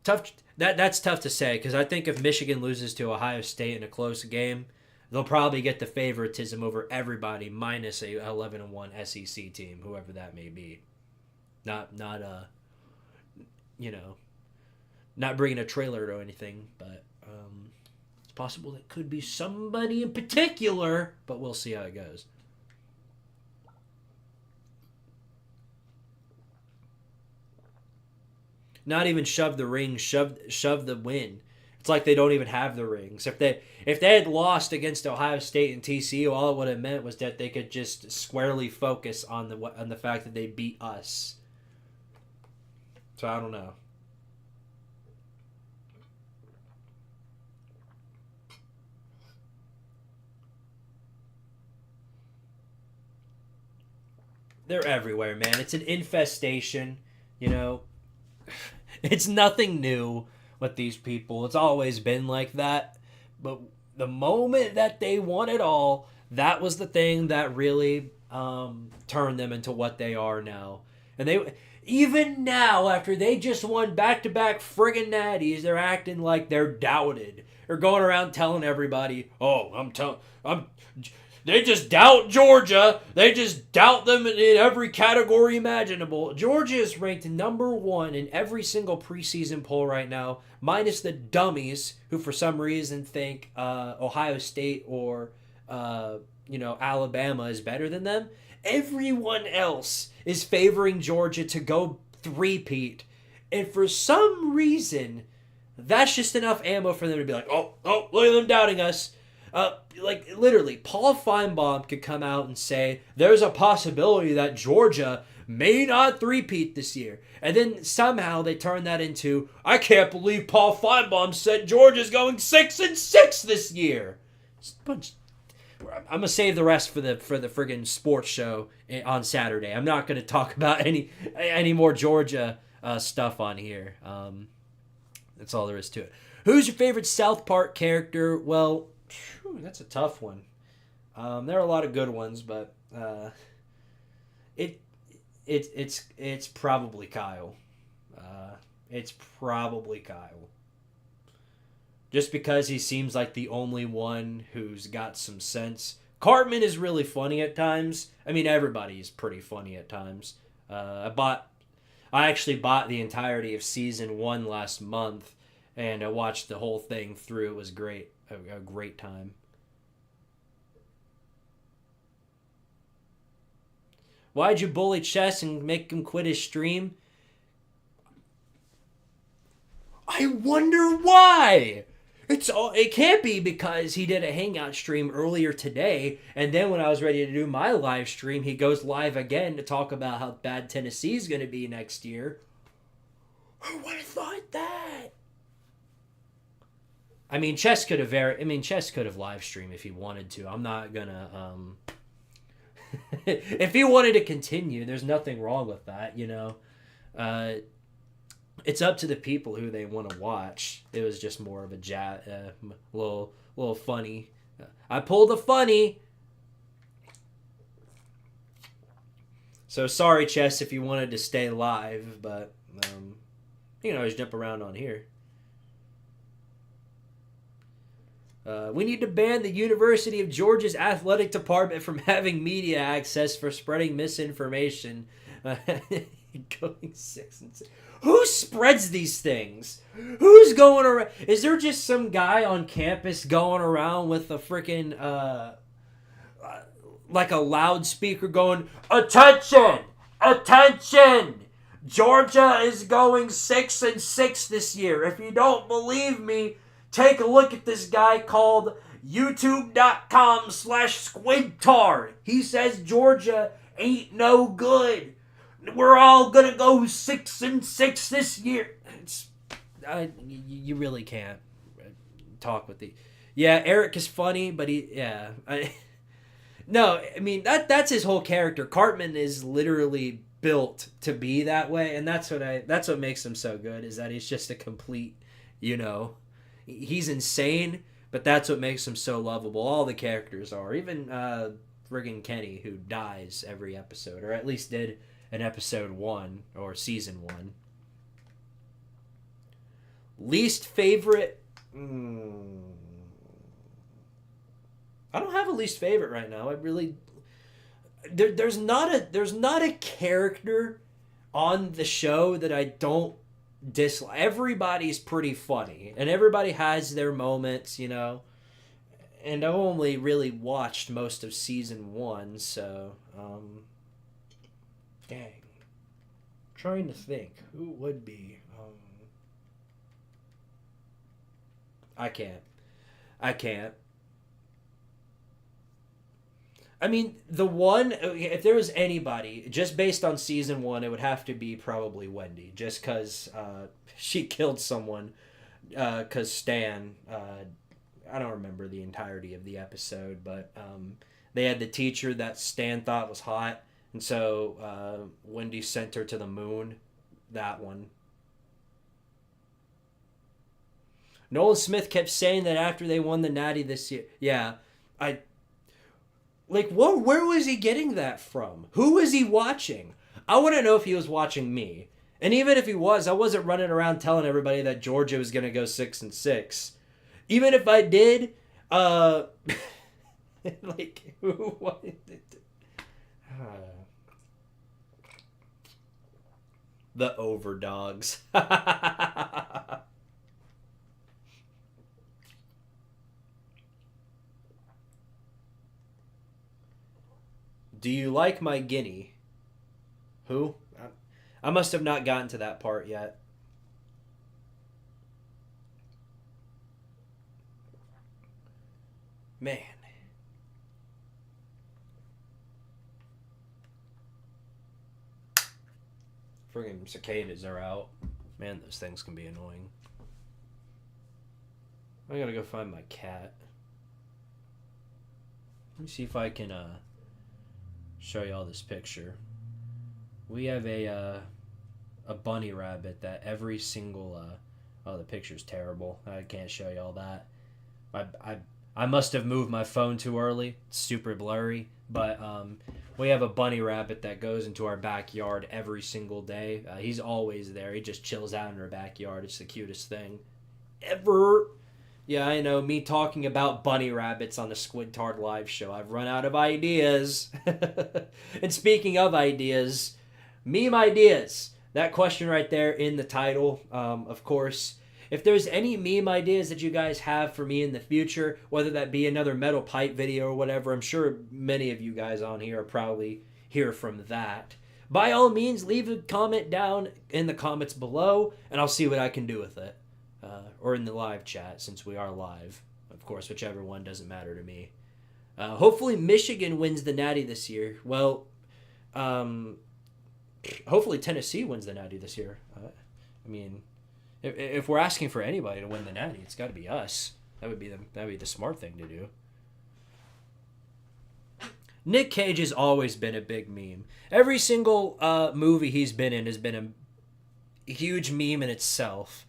tough. That's tough to say, because I think if Michigan loses to Ohio State in a close game, they'll probably get the favoritism over everybody, minus a 11-1 SEC team, whoever that may be. Not bringing a trailer or anything, but it's possible that could be somebody in particular, but we'll see how it goes. Not even shove the ring, shove the win. It's like they don't even have the rings. If they had lost against Ohio State and TCU, all it would have meant was that they could just squarely focus on the fact that they beat us. So I don't know. They're everywhere, man. It's an infestation, you know. It's nothing new with these people. It's always been like that. But the moment that they won it all, that was the thing that really turned them into what they are now. And they, even now, after they just won back-to-back friggin' natties, they're acting like they're doubted. They're going around telling everybody, they just doubt Georgia. They just doubt them in every category imaginable. Georgia is ranked number 1 in every single preseason poll right now, minus the dummies who for some reason think Ohio State or Alabama is better than them. Everyone else is favoring Georgia to go three-peat. And for some reason, that's just enough ammo for them to be like, oh, look at them doubting us. Literally, Paul Feinbaum could come out and say, there's a possibility that Georgia may not three-peat this year. And then somehow they turn that into, I can't believe Paul Feinbaum said Georgia's going 6-6 this year. I'm going to save the rest for the friggin' sports show on Saturday. I'm not going to talk about any more Georgia stuff on here. That's all there is to it. Who's your favorite South Park character? Well, that's a tough one. There are a lot of good ones, but it's probably Kyle. It's probably Kyle. Just because he seems like the only one who's got some sense. Cartman is really funny at times. I mean, everybody's pretty funny at times. I actually bought the entirety of season 1 last month, and I watched the whole thing through. It was great. A great time. Why'd you bully Chess and make him quit his stream? I wonder why. It can't be because he did a hangout stream earlier today, and then when I was ready to do my live stream, he goes live again to talk about how bad Tennessee's going to be next year. Who would have thought that? I mean, Chess could have live streamed if he wanted to. I'm not gonna. If he wanted to continue, there's nothing wrong with that, you know. It's up to the people who they want to watch. It was just more of a little funny. I pulled a funny. So sorry, Chess, if you wanted to stay live, but you can always jump around on here. We need to ban the University of Georgia's athletic department from having media access for spreading misinformation. Going 6-6. Who spreads these things? Who's going around? Is there just some guy on campus going around with a freaking like a loudspeaker going, "Attention! Attention! Georgia is going 6-6 this year. If you don't believe me, take a look at this guy called youtube.com/Squidtard. He says Georgia ain't no good. We're all going to go 6-6 this year." You really can't talk with the... Yeah, Eric is funny, but no, I mean, that's his whole character. Cartman is literally built to be that way, and that's what makes him so good, is that he's just a complete, he's insane, but that's what makes him so lovable. All the characters are. Even friggin' Kenny, who dies every episode, or at least did in episode 1 or season 1. Least favorite? I don't have a least favorite right now. I really... There's not a character on the show that I don't dislike. Everybody's pretty funny, and everybody has their moments, and I only really watched most of season 1, so dang. Trying to think who would be. I can't. I mean, the one, if there was anybody, just based on season 1, it would have to be probably Wendy, just because she killed someone, because Stan, I don't remember the entirety of the episode, but they had the teacher that Stan thought was hot, and so Wendy sent her to the moon. That one. Nolan Smith kept saying that after they won the Natty this year. Yeah, where was he getting that from? Who was he watching? I want to know if he was watching me. And even if he was, I wasn't running around telling everybody that Georgia was going to go 6-6. Even if I did, who was it? The overdogs. Do you like my guinea? Who? I must have not gotten to that part yet. Man. Friggin' cicadas are out. Man, those things can be annoying. I gotta go find my cat. Let me see if I can show y'all this picture. We have a bunny rabbit that every single oh, the picture's terrible. I can't show y'all that. I must have moved my phone too early. It's super blurry, but we have a bunny rabbit that goes into our backyard every single day. He's always there. He just chills out in our backyard. It's the cutest thing ever. Yeah, I know, me talking about bunny rabbits on the Squidtard live show. I've run out of ideas. And speaking of ideas, meme ideas. That question right there in the title, of course. If there's any meme ideas that you guys have for me in the future, whether that be another metal pipe video or whatever, I'm sure many of you guys on here are probably here from that. By all means, leave a comment down in the comments below, and I'll see what I can do with it. Or in the live chat, since we are live. Of course, whichever one doesn't matter to me. Hopefully Michigan wins the Natty this year. Well, hopefully Tennessee wins the Natty this year. I mean, if we're asking for anybody to win the Natty, it's got to be us. That would be the smart thing to do. Nick Cage has always been a big meme. Every single movie he's been in has been a huge meme in itself.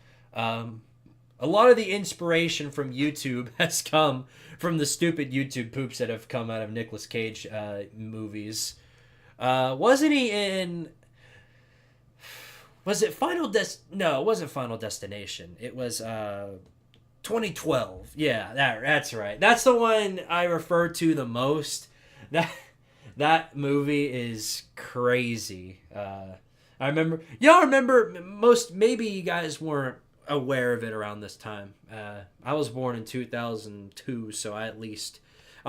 A lot of the inspiration from YouTube has come from the stupid YouTube poops that have come out of Nicolas Cage movies. Wasn't he in... Was it No, it wasn't Final Destination. It was 2012. Yeah, that's right. That's the one I refer to the most. That movie is crazy. I remember... Y'all remember maybe you guys weren't aware of it around this time. I was born in 2002, so I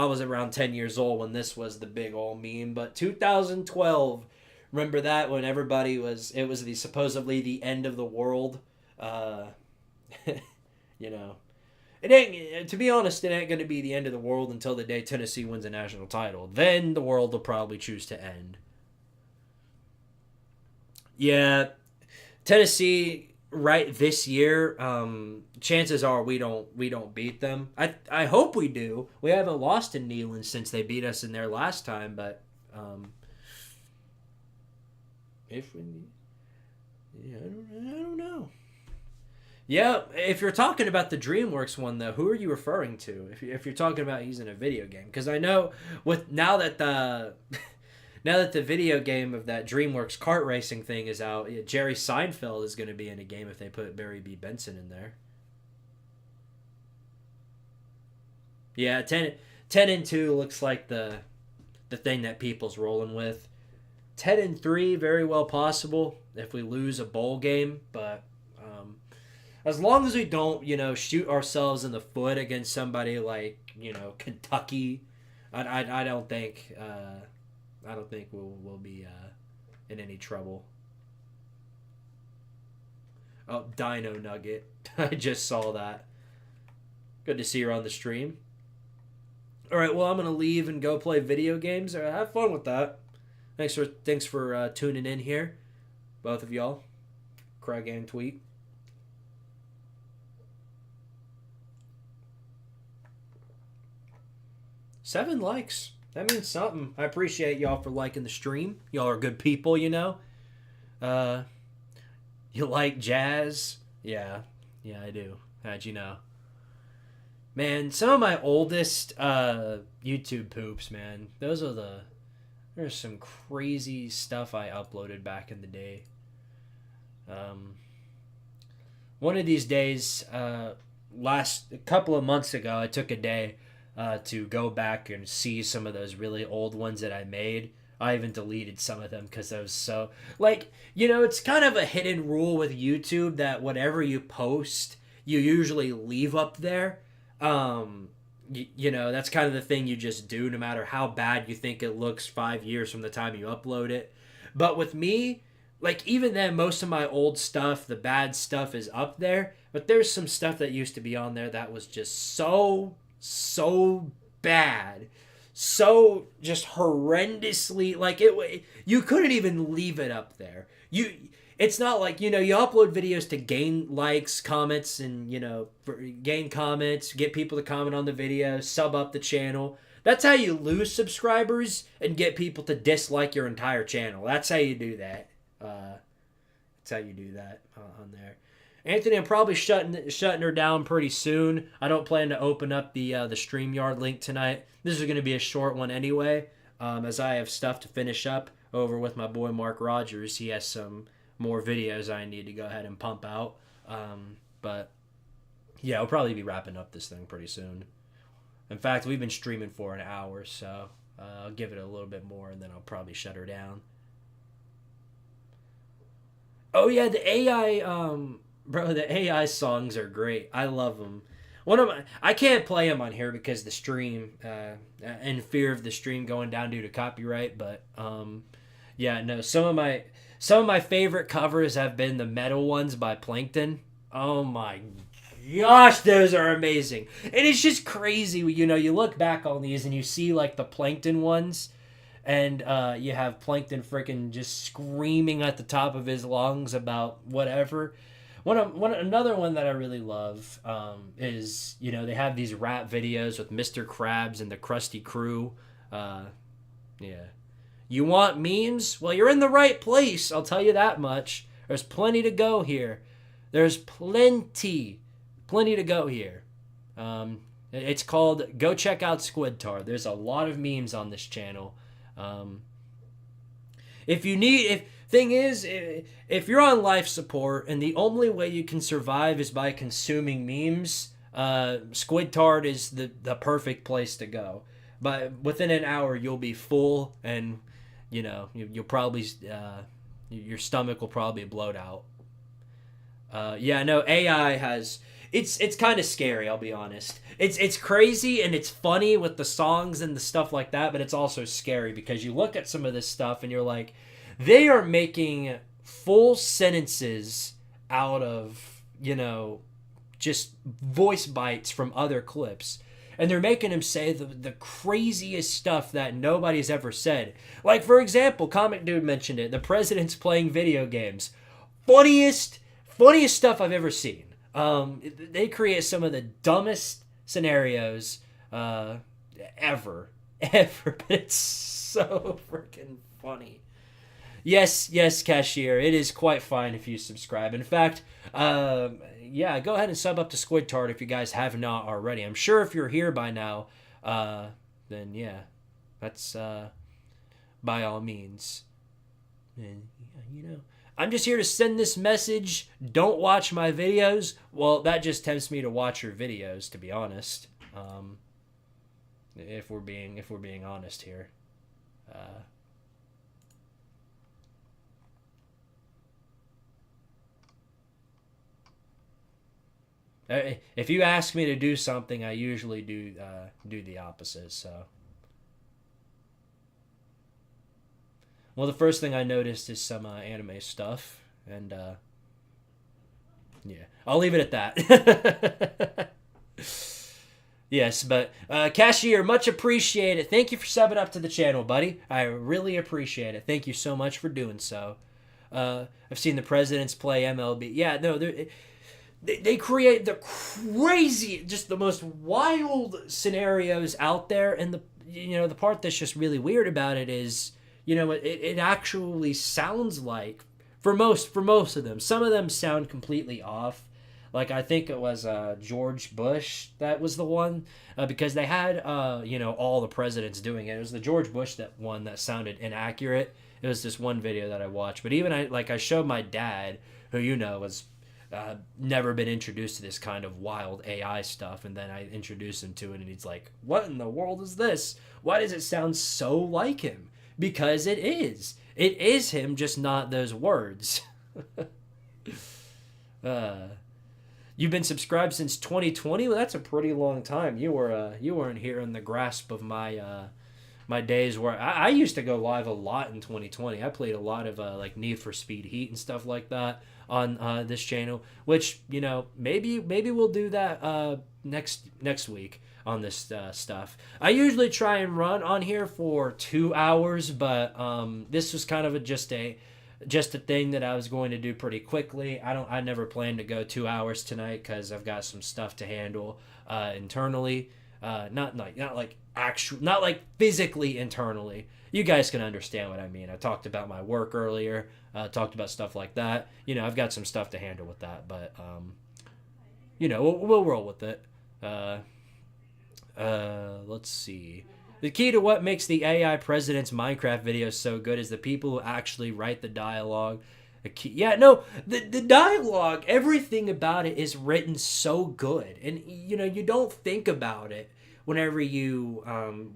was around 10 years old when this was the big old meme. But 2012, remember that when it was supposedly the end of the world. You know, it ain't. To be honest, it ain't going to be the end of the world until the day Tennessee wins a national title. Then the world will probably choose to end. Yeah, Tennessee. Right this year, chances are we don't beat them. I hope we do. We haven't lost in Neyland since they beat us in there last time, but if we, yeah, I don't know. Yeah, if you're talking about the DreamWorks one though, who are you referring to? If you're talking about using a video game, because I know now that the video game of that DreamWorks kart racing thing is out, Jerry Seinfeld is going to be in a game if they put Barry B. Benson in there. Yeah, 10-2 looks like the thing that people's rolling with. 10-3, very well possible if we lose a bowl game, but as long as we don't, shoot ourselves in the foot against somebody like, Kentucky, I don't think we'll be in any trouble. Oh, Dino Nugget. I just saw that. Good to see her on the stream. All right, well, I'm going to leave and go play video games. Have fun with that. Thanks for tuning in here, both of y'all. Craig and Tweet. Seven likes. That means something. I appreciate y'all for liking the stream. Y'all are good people, You like jazz? Yeah, I do. How'd you know? Man, some of my oldest YouTube poops, man. There's some crazy stuff I uploaded back in the day. One of these days, a couple of months ago, I took a day to go back and see some of those really old ones that I made. I even deleted some of them because I was so... it's kind of a hidden rule with YouTube that whatever you post, you usually leave up there. That's kind of the thing you just do no matter how bad you think it looks 5 years from the time you upload it. But with me, even then, most of my old stuff, the bad stuff is up there. But there's some stuff that used to be on there that was just so bad. So just horrendously, you couldn't even leave it up there. It's not like, you upload videos to gain likes, comments, and, gain comments, get people to comment on the video, sub up the channel. That's how you lose subscribers and get people to dislike your entire channel. That's how you do that. That's how you do that on there. Anthony, I'm probably shutting her down pretty soon. I don't plan to open up the StreamYard link tonight. This is going to be a short one anyway, as I have stuff to finish up over with my boy Mark Rogers. He has some more videos I need to go ahead and pump out. But yeah, I'll probably be wrapping up this thing pretty soon. In fact, we've been streaming for an hour, so I'll give it a little bit more and then I'll probably shut her down. Oh yeah, the AI, the AI songs are great. I love them. I can't play them on here because the stream, in fear of the stream going down due to copyright. But yeah, no, some of my favorite covers have been the metal ones by Plankton. Oh my gosh, those are amazing. And it's just crazy, you look back on these and you see the Plankton ones, and you have Plankton freaking just screaming at the top of his lungs about whatever. Another one that I really love is, they have these rap videos with Mr. Krabs and the Krusty Crew. Yeah. You want memes? Well, you're in the right place, I'll tell you that much. There's plenty to go here. There's plenty to go here. It's called, go check out Squidtard. There's a lot of memes on this channel. If you're on life support and the only way you can survive is by consuming memes, Squidtard is the perfect place to go. But within an hour, you'll be full, and you'll probably your stomach will probably bloat out. Yeah, no, AI has. It's kind of scary, I'll be honest. It's crazy and it's funny with the songs and the stuff like that, but it's also scary because you look at some of this stuff and you're like, they are making full sentences out of, just voice bites from other clips. And they're making him say the craziest stuff that nobody's ever said. Like, for example, Comic Dude mentioned it. The president's playing video games. Funniest stuff I've ever seen. They create some of the dumbest scenarios ever. But it's so freaking funny. Yes, cashier. It is quite fine if you subscribe. In fact, yeah, go ahead and sub up to Squidtard if you guys have not already. I'm sure if you're here by now, then yeah, that's by all means. And I'm just here to send this message. Don't watch my videos. Well, that just tempts me to watch your videos, to be honest. If we're being honest here. If you ask me to do something, I usually do the opposite. So, well, the first thing I noticed is some anime stuff, and yeah, I'll leave it at that. Yes, but Cashier, much appreciated. Thank you for subbing up to the channel, buddy. I really appreciate it. Thank you so much for doing so. I've seen the presidents play MLB. Yeah, no, they create the crazy, just the most wild scenarios out there, and the part that's just really weird about it is, it actually sounds like for most of them. Some of them sound completely off. Like, I think it was George Bush that was the one, because they had, all the presidents doing it. It was the George Bush that sounded inaccurate. It was this one video that I watched. But even I showed my dad, who was never been introduced to this kind of wild AI stuff, and then I introduced him to it, and he's like, "What in the world is this? Why does it sound so like him?" Because it is. It is him, just not those words. You've been subscribed since 2020. Well, that's a pretty long time. You weren't here in the grasp of my my days where I used to go live a lot in 2020. I played a lot of like Need for Speed Heat and stuff like that on this channel. Which maybe we'll do that next week on this stuff. I usually try and run on here for 2 hours, but this was kind of just a thing that I was going to do pretty quickly. I never planned to go 2 hours tonight because I've got some stuff to handle internally. Not like physically internally. You guys can understand what I mean. I talked about my work earlier. Talked about stuff like that. I've got some stuff to handle with that, but we'll roll with it. Let's see. The key to what makes the AI president's Minecraft videos so good is the people who actually write the dialogue. The dialogue, everything about it is written so good. And, you don't think about it whenever you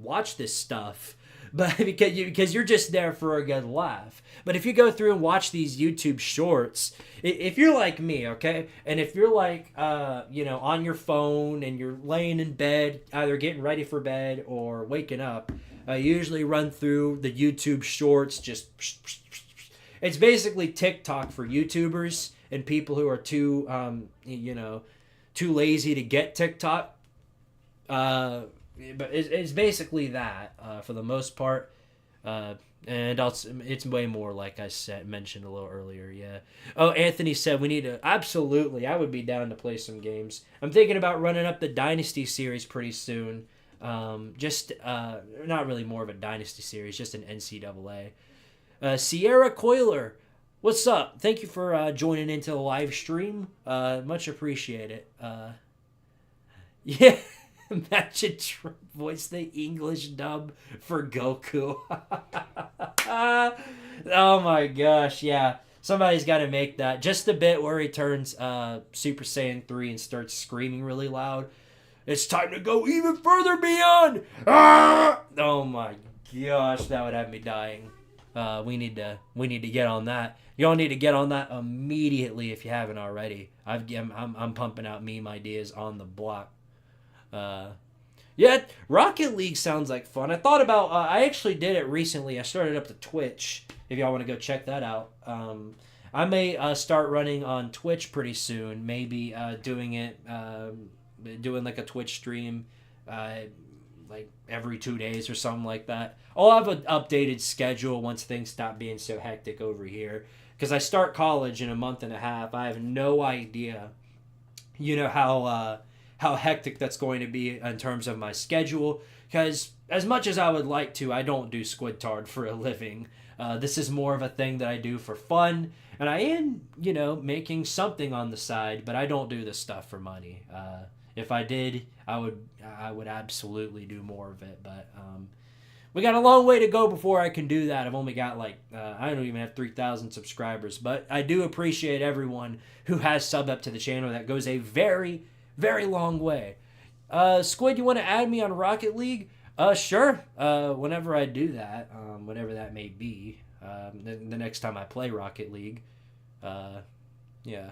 watch this stuff, but because you're just there for a good laugh. But if you go through and watch these YouTube shorts, if you're like me, okay, and if you're like on your phone and you're laying in bed, either getting ready for bed or waking up, I usually run through the YouTube shorts. It's basically TikTok for YouTubers and people who are too lazy to get TikTok. But it's basically that for the most part, and it's way more, like I mentioned a little earlier. Yeah. Oh, Anthony said we need to. Absolutely, I would be down to play some games. I'm thinking about running up the Dynasty series pretty soon. Not really more of a Dynasty series, just an NCAA. Sierra Coiler, what's up? Thank you for joining into the live stream. Much appreciated. Yeah. Imagine Trump voice the English dub for Goku. Oh my gosh, yeah. Somebody's got to make that. Just the bit where he turns Super Saiyan 3 and starts screaming really loud. It's time to go even further beyond. Ah! Oh my gosh, that would have me dying. We need to get on that. Y'all need to get on that immediately if you haven't already. I'm pumping out meme ideas on the block. Yeah, Rocket League sounds like fun. I thought about, I actually did it recently. I started up the Twitch, if y'all want to go check that out. I may start running on Twitch pretty soon, maybe doing like a Twitch stream like every 2 days or something like that. I'll have an updated schedule once things stop being so hectic over here, because I start college in a month and a half. I have no idea, how hectic that's going to be in terms of my schedule, because as much as I would like to, I don't do Squidtard for a living. This is more of a thing that I do for fun, and I am, making something on the side, but I don't do this stuff for money. If I did, I would absolutely do more of it, but we got a long way to go before I can do that. I've only got I don't even have 3,000 subscribers, but I do appreciate everyone who has subbed up to the channel. That goes a very, very long way. Squid, you want to add me on Rocket League? Sure. Whenever I do that, whatever that may be, the next time I play Rocket League. Yeah.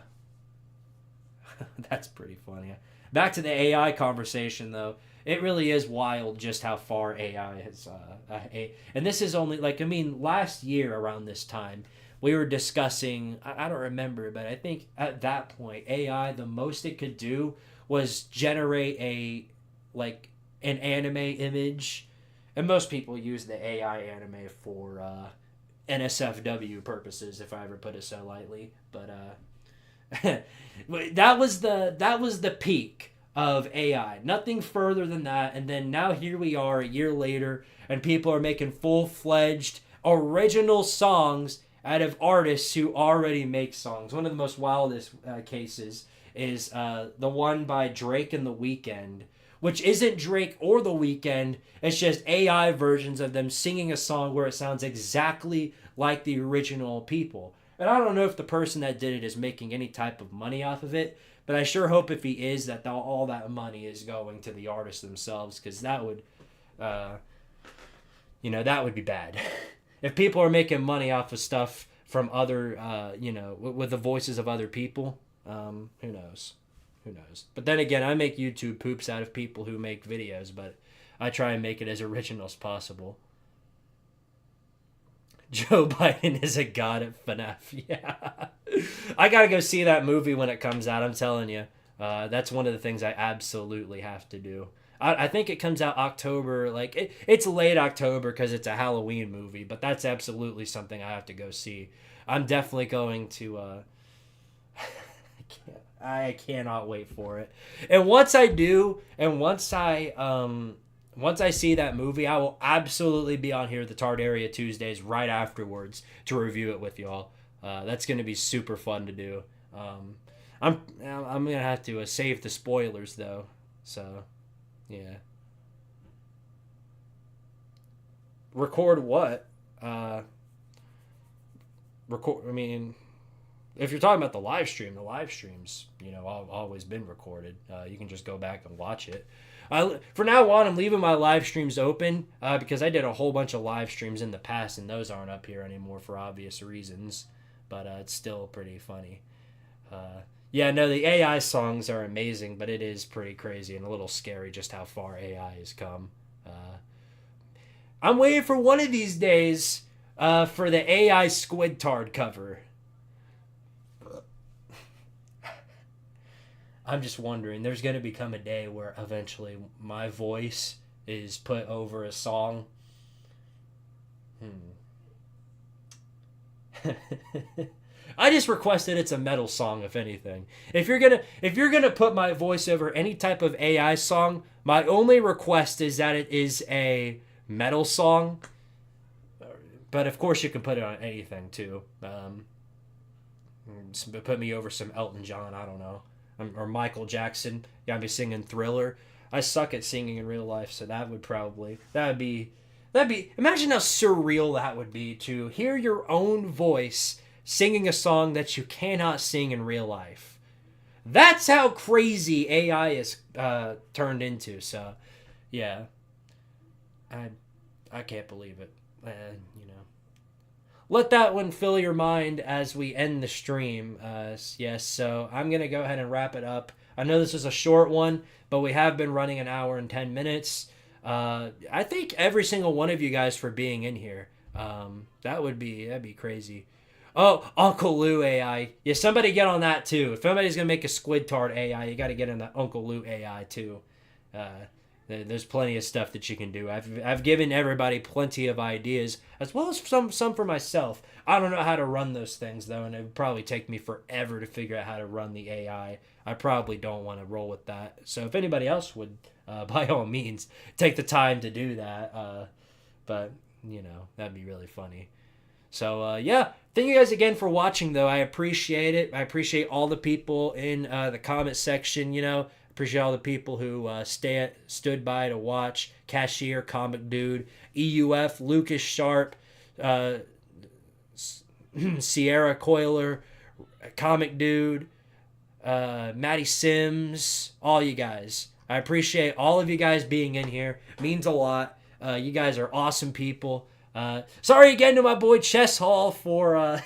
That's pretty funny. Back to the AI conversation, though. It really is wild just how far AI has... and this is only, like, I mean, last year around this time, we were discussing... I don't remember, but I think at that point, AI, the most it could do was generate an anime image. And most people use the AI anime for NSFW purposes, if I ever put it so lightly. But that was the peak of AI. Nothing further than that. And then now here we are a year later, and people are making full-fledged original songs out of artists who already make songs. One of the most wildest cases is the one by Drake and The Weeknd, which isn't Drake or The Weeknd. It's just AI versions of them singing a song where it sounds exactly like the original people. And I don't know if the person that did it is making any type of money off of it, but I sure hope if he is that all that money is going to the artists themselves, because that would, that would be bad. If people are making money off of stuff from other, with the voices of other people, who knows? Who knows? But then again, I make YouTube poops out of people who make videos, but I try and make it as original as possible. Joe Biden is a god at FNAF. Yeah. I gotta go see that movie when it comes out, I'm telling you. That's one of the things I absolutely have to do. I think it comes out October, it's late October because it's a Halloween movie, but that's absolutely something I have to go see. I'm definitely going to... I cannot wait for it. And once I do, and once I see that movie, I will absolutely be on here the Tardaria Tuesdays right afterwards to review it with y'all. That's going to be super fun to do. I'm going to have to save the spoilers though. So, yeah. Record what? If you're talking about the live stream's, always been recorded. You can just go back and watch it. For now on, I'm leaving my live streams open because I did a whole bunch of live streams in the past, and those aren't up here anymore for obvious reasons. But it's still pretty funny. The AI songs are amazing, but it is pretty crazy and a little scary just how far AI has come. I'm waiting for one of these days for the AI Squidtard cover. I'm just wondering, there's going to become a day where eventually my voice is put over a song. I just requested it's a metal song, if anything. If you're gonna put my voice over any type of AI song, my only request is that it is a metal song. But of course you can put it on anything too. Put me over some Elton John, I don't know. Or Michael Jackson. Got me singing Thriller. I suck at singing in real life, so that would be imagine how surreal that would be to hear your own voice singing a song that you cannot sing in real life. That's how crazy AI is turned into. So, yeah. I can't believe it. Let that one fill your mind as we end the stream. Yes, so I'm going to go ahead and wrap it up. I know this is a short one, but we have been running an hour and 10 minutes. I thank every single one of you guys for being in here. That'd be crazy. Oh, Uncle Lou AI. Yeah, somebody get on that too. If somebody's going to make a Squidtard AI, you got to get on that Uncle Lou AI too. There's plenty of stuff that you can do. I've given everybody plenty of ideas, as well as some for myself. I don't know how to run those things, though, and it would probably take me forever to figure out how to run the AI. I probably don't want to roll with that. So if anybody else would, by all means, take the time to do that. But, that'd be really funny. So, thank you guys again for watching, though. I appreciate it. I appreciate all the people in the comment section, Appreciate all the people who stood by to watch. Cashier, Comic Dude, EUF, Lucas Sharp, Sierra Coiler, Comic Dude, Maddie Sims, all you guys. I appreciate all of you guys being in here. It means a lot. You guys are awesome people. Sorry again to my boy Chess Hall for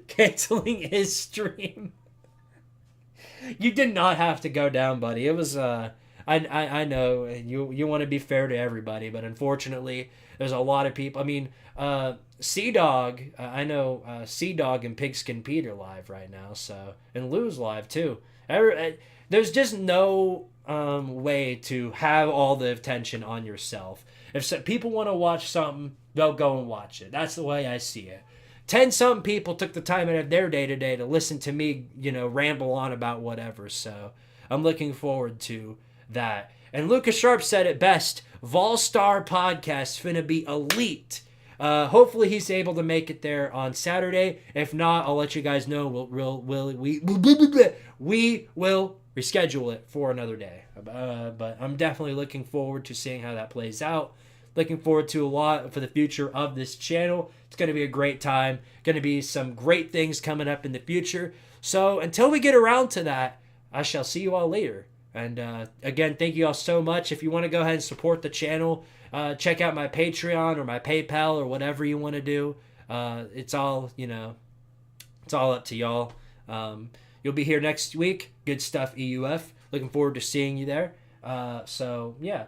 canceling his stream. You did not have to go down, buddy. It was I know you want to be fair to everybody, but unfortunately, there's a lot of people. I mean, Sea Dog. I know Sea Dog and Pigskin Pete are live right now, so and Lou's live too. There's just no way to have all the attention on yourself. If people want to watch something, they'll go and watch it. That's the way I see it. 10-some people took the time out of their day today to listen to me, ramble on about whatever. So I'm looking forward to that. And Lucas Sharp said it best. Volstar Podcast finna be elite. Hopefully he's able to make it there on Saturday. If not, I'll let you guys know. We will reschedule it for another day. But I'm definitely looking forward to seeing how that plays out. Looking forward to a lot for the future of this channel. It's going to be a great time. Going to be some great things coming up in the future. So until we get around to that, I shall see you all later. And again, thank you all so much. If you want to go ahead and support the channel, check out my Patreon or my PayPal or whatever you want to do. It's all, it's all up to y'all. You'll be here next week. Good stuff, EUF. Looking forward to seeing you there. So yeah,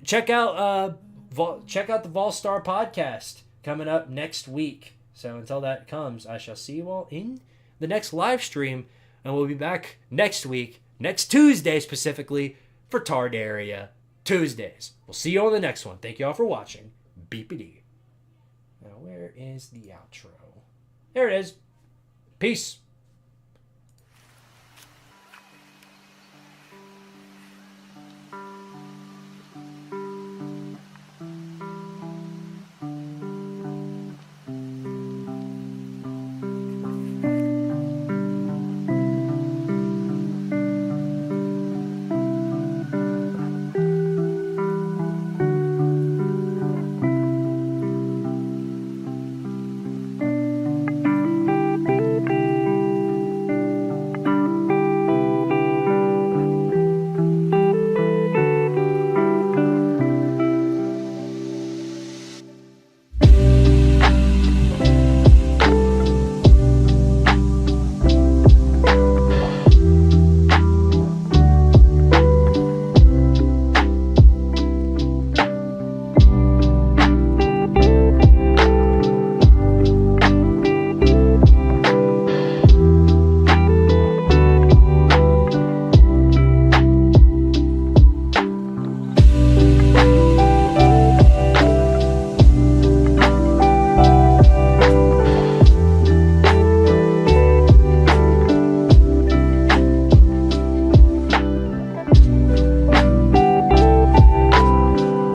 check out the Volstar Podcast coming up next week. So until that comes, I shall see you all in the next live stream, and we'll be back next week, next Tuesday specifically, for Tardaria Tuesdays. We'll see you on the next one. Thank you all for watching. Beepity. Now where is the outro? There it is. Peace.